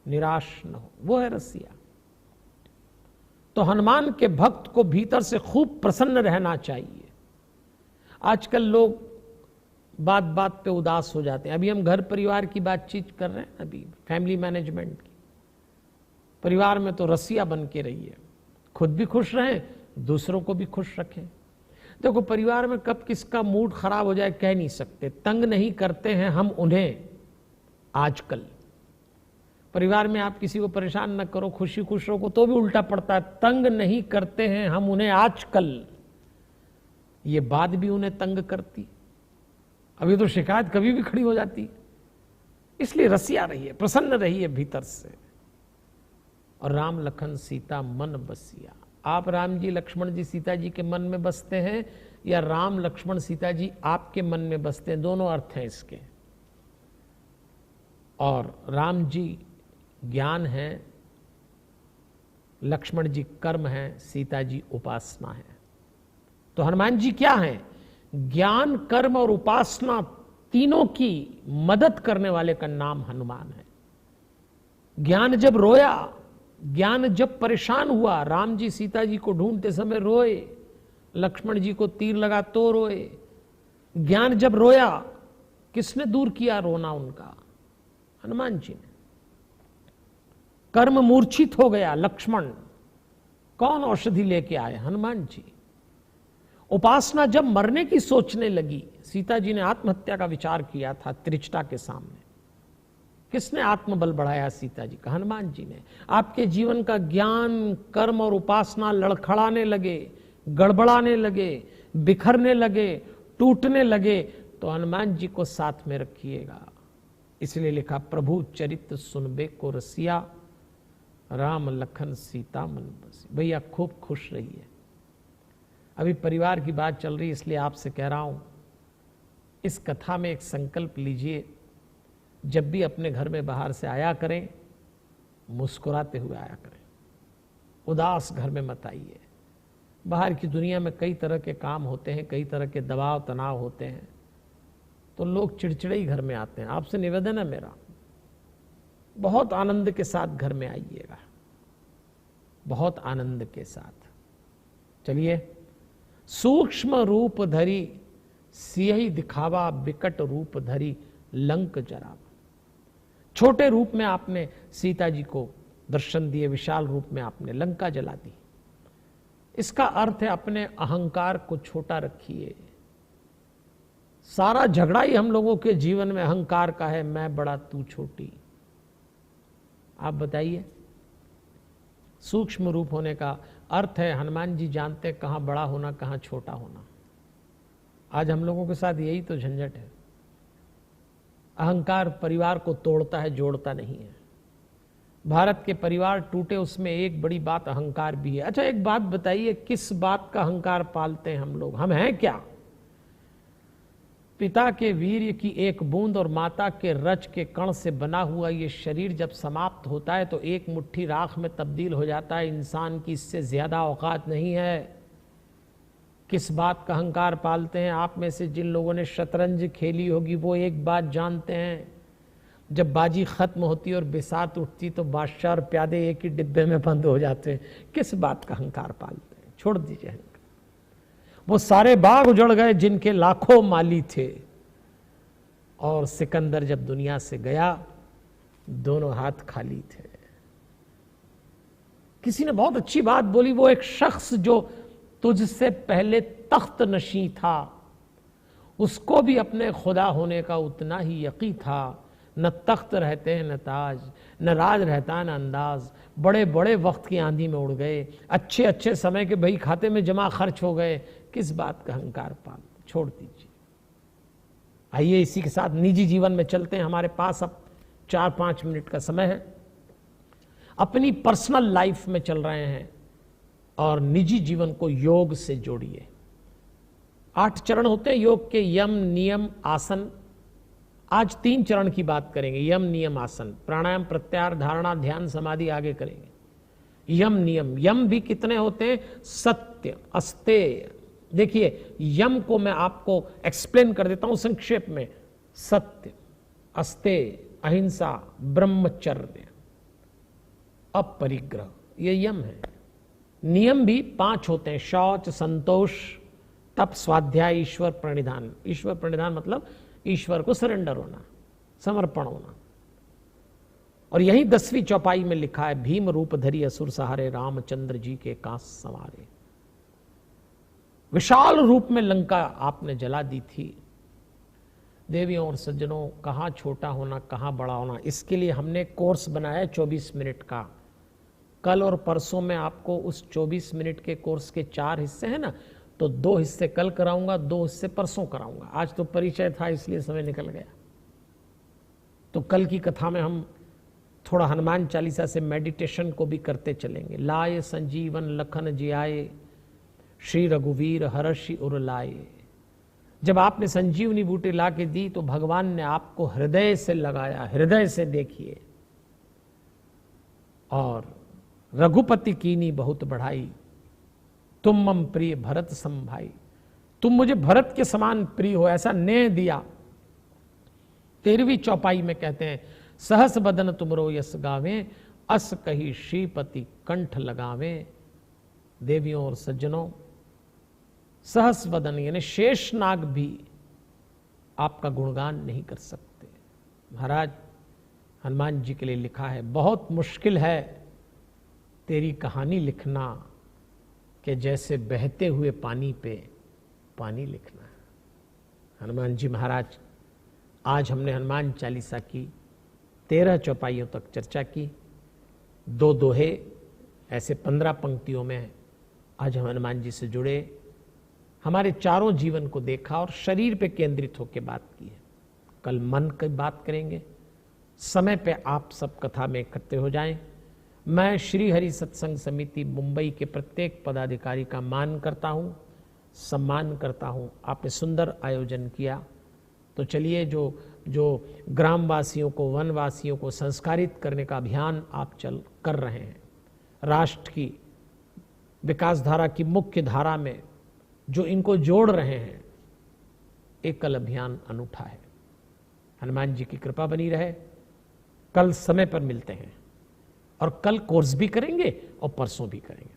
निराश न हो, वो है रसिया। तो हनुमान के भक्त को भीतर से खूब प्रसन्न रहना चाहिए। आजकल लोग बात बात पे उदास हो जाते हैं। अभी हम घर परिवार की बातचीत कर रहे हैं, अभी फैमिली मैनेजमेंट की। परिवार में तो रसिया बन के रहिए, खुद भी खुश रहें, दूसरों को भी खुश रखें। देखो, परिवार में कब किसका मूड खराब हो जाए कह नहीं सकते। तंग नहीं करते हैं हम उन्हें आजकल, परिवार में आप किसी को परेशान न करो, खुशी खुश रहो तो भी उल्टा पड़ता है। तंग नहीं करते हैं हम उन्हें आजकल, ये बात भी उन्हें तंग करती। अभी तो शिकायत कभी भी खड़ी हो जाती। इसलिए रसिया रहिए, प्रसन्न रहिए भीतर से। और राम लखन सीता मन बसिया। आप राम जी लक्ष्मण जी सीता जी के मन में बसते हैं या राम लक्ष्मण सीता जी आपके मन में बसते हैं, दोनों अर्थ हैं इसके। और राम जी ज्ञान है, लक्ष्मण जी कर्म है, सीता जी उपासना है। तो हनुमान जी क्या हैं? ज्ञान, कर्म और उपासना तीनों की मदद करने वाले का नाम हनुमान है। ज्ञान जब रोया, ज्ञान जब परेशान हुआ, राम जी सीता जी को ढूंढते समय रोए, लक्ष्मण जी को तीर लगा तो रोए। ज्ञान जब रोया, किसने दूर किया रोना उनका? हनुमान जी ने। कर्म मूर्छित हो गया लक्ष्मण, कौन औषधि लेके आए? हनुमान जी। उपासना जब मरने की सोचने लगी, सीता जी ने आत्महत्या का विचार किया था त्रिजटा के सामने, किसने आत्मबल बढ़ाया? सीता जी का, हनुमान जी ने। आपके जीवन का ज्ञान, कर्म और उपासना लड़खड़ाने लगे, गड़बड़ाने लगे, बिखरने लगे, टूटने लगे, तो हनुमान जी को साथ में रखिएगा। इसलिए लिखा, प्रभु चरित्र सुनबे को रसिया, राम लखन सीता मन बसी। भैया खूब खुश रहिए। अभी परिवार की बात चल रही, इसलिए आपसे कह रहा हूं, इस कथा में एक संकल्प लीजिए, जब भी अपने घर में बाहर से आया करें, मुस्कुराते हुए आया करें, उदास घर में मत आइए। बाहर की दुनिया में कई तरह के काम होते हैं, कई तरह के दबाव तनाव होते हैं, तो लोग चिड़चिड़े ही घर में आते हैं। आपसे निवेदन है मेरा, बहुत आनंद के साथ घर में आइएगा, बहुत आनंद के साथ। चलिए, सूक्ष्म रूप धरी सियहि दिखावा, बिकट रूप धरी लंक जरावा। छोटे रूप में आपने सीता जी को दर्शन दिए, विशाल रूप में आपने लंका जला दी। इसका अर्थ है अपने अहंकार को छोटा रखिए। सारा झगड़ा ही हम लोगों के जीवन में अहंकार का है, मैं बड़ा तू छोटी। आप बताइए, सूक्ष्म रूप होने का अर्थ है, हनुमान जी जानते हैं कहां बड़ा होना, कहां छोटा होना। आज हम लोगों के साथ यही तो झंझट है। अहंकार परिवार को तोड़ता है, जोड़ता नहीं है। भारत के परिवार टूटे, उसमें एक बड़ी बात अहंकार भी है। अच्छा, एक बात बताइए, किस बात का अहंकार पालते हैं हम लोग? हम हैं क्या? पिता के वीर्य की एक बूंद और माता के रज के कण से बना हुआ ये शरीर जब समाप्त होता है तो एक मुट्ठी राख में तब्दील हो जाता है। इंसान की इससे ज्यादा औकात नहीं है। किस बात का अहंकार पालते हैं? आप में से जिन लोगों ने शतरंज खेली होगी वो एक बात जानते हैं, जब बाजी खत्म होती और बिसात उठती तो बादशाह और प्यादे एक ही डिब्बे में बंद हो जाते हैं। किस बात का अहंकार पालते हैं? छोड़ दीजिए अहंकार। वो सारे बाग उजड़ गए जिनके लाखों माली थे, और सिकंदर जब दुनिया से गया दोनों हाथ खाली थे। किसी ने बहुत अच्छी बात बोली, वो एक शख्स जो तुझसे पहले तख्त नशी था, उसको भी अपने खुदा होने का उतना ही यकीन था। न तख्त रहते हैं न ताज, न राज रहता है न अंदाज। बड़े बड़े वक्त की आंधी में उड़ गए, अच्छे अच्छे समय के भाई खाते में जमा खर्च हो गए। किस बात का अहंकार पाल? छोड़ दीजिए। आइए इसी के साथ निजी जीवन में चलते हैं। हमारे पास अब 4-5 मिनट का समय है। अपनी पर्सनल लाइफ में चल रहे हैं और निजी जीवन को योग से जोड़िए। 8 चरण होते हैं योग के, यम, नियम, आसन। आज 3 चरण की बात करेंगे, यम, नियम, आसन। प्राणायाम, प्रत्याहार, धारणा, ध्यान, समाधि आगे करेंगे। यम, नियम। यम भी कितने होते हैं? सत्य, अस्तेय। देखिए, यम को मैं आपको एक्सप्लेन कर देता हूं संक्षेप में। सत्य, अस्तेय, अहिंसा, ब्रह्मचर्य, अपरिग्रह, ये यम है। नियम भी 5 होते हैं, शौच, संतोष, तप, स्वाध्याय, ईश्वर प्रणिधान। ईश्वर प्रणिधान मतलब ईश्वर को सरेंडर होना, समर्पण होना। और यही 10वीं चौपाई में लिखा है, भीम रूप धरी असुर सहारे, रामचंद्र जी के कांस संवारे। विशाल रूप में लंका आपने जला दी थी। देवियों और सज्जनों, कहाँ छोटा होना कहाँ बड़ा होना, इसके लिए हमने कोर्स बनाया 24 मिनट का। कल और परसों में आपको उस 24 मिनट के कोर्स के 4 हिस्से हैं ना, तो 2 हिस्से कल कराऊंगा, 2 हिस्से परसों कराऊंगा। आज तो परिचय था इसलिए समय निकल गया। तो कल की कथा में हम थोड़ा हनुमान चालीसा से मेडिटेशन को भी करते चलेंगे। लाए संजीवन लखन जियाए, श्री रघुवीर हर्षि उर लाए। जब आपने संजीवनी बूटी ला के दी तो भगवान ने आपको हृदय से लगाया, हृदय से देखिए। और रघुपति कीनी बहुत बढ़ाई, तुम मम प्रिय भरत सम भाई। तुम मुझे भरत के समान प्रिय हो, ऐसा नेह दिया। 13वीं चौपाई में कहते हैं, सहस बदन तुमरो यस गावे, अस कही श्रीपति कंठ लगावे। देवियों और सज्जनों, सहस वदन यानी शेषनाग भी आपका गुणगान नहीं कर सकते। महाराज हनुमान जी के लिए लिखा है, बहुत मुश्किल है तेरी कहानी लिखना कि जैसे बहते हुए पानी पे पानी लिखना। हनुमान जी महाराज, आज हमने हनुमान चालीसा की 13 चौपाइयों तक चर्चा की। 2 दोहे ऐसे 15 पंक्तियों में आज हम हनुमान जी से जुड़े, हमारे चारों जीवन को देखा और शरीर पे केंद्रित होकर बात की है। कल मन की बात करेंगे। समय पे आप सब कथा में इकट्ठे हो जाएं। मैं श्री हरि सत्संग समिति मुंबई के प्रत्येक पदाधिकारी का मान करता हूं, सम्मान करता हूं। आपने सुंदर आयोजन किया। तो चलिए, जो ग्रामवासियों को, वनवासियों को संस्कारित करने का अभियान आप कर रहे हैं, राष्ट्र की विकास धारा की मुख्य धारा में जो इनको जोड़ रहे हैं, एक कल अभियान अनूठा है। हनुमान जी की कृपा बनी रहे। कल समय पर मिलते हैं और कल कोर्स भी करेंगे और परसों भी करेंगे।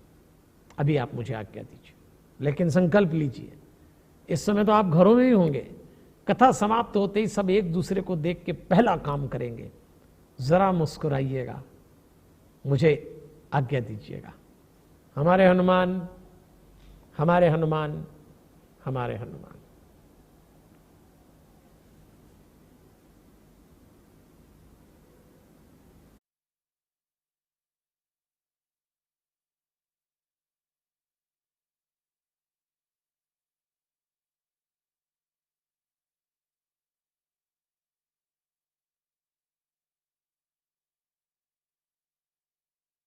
अभी आप मुझे आज्ञा दीजिए, लेकिन संकल्प लीजिए, इस समय तो आप घरों में ही होंगे। कथा समाप्त होते ही सब एक दूसरे को देख के पहला काम करेंगे, जरा मुस्कुराइएगा, मुझे आज्ञा दीजिएगा। हमारे हनुमान, हमारे हनुमान, हमारे हनुमान।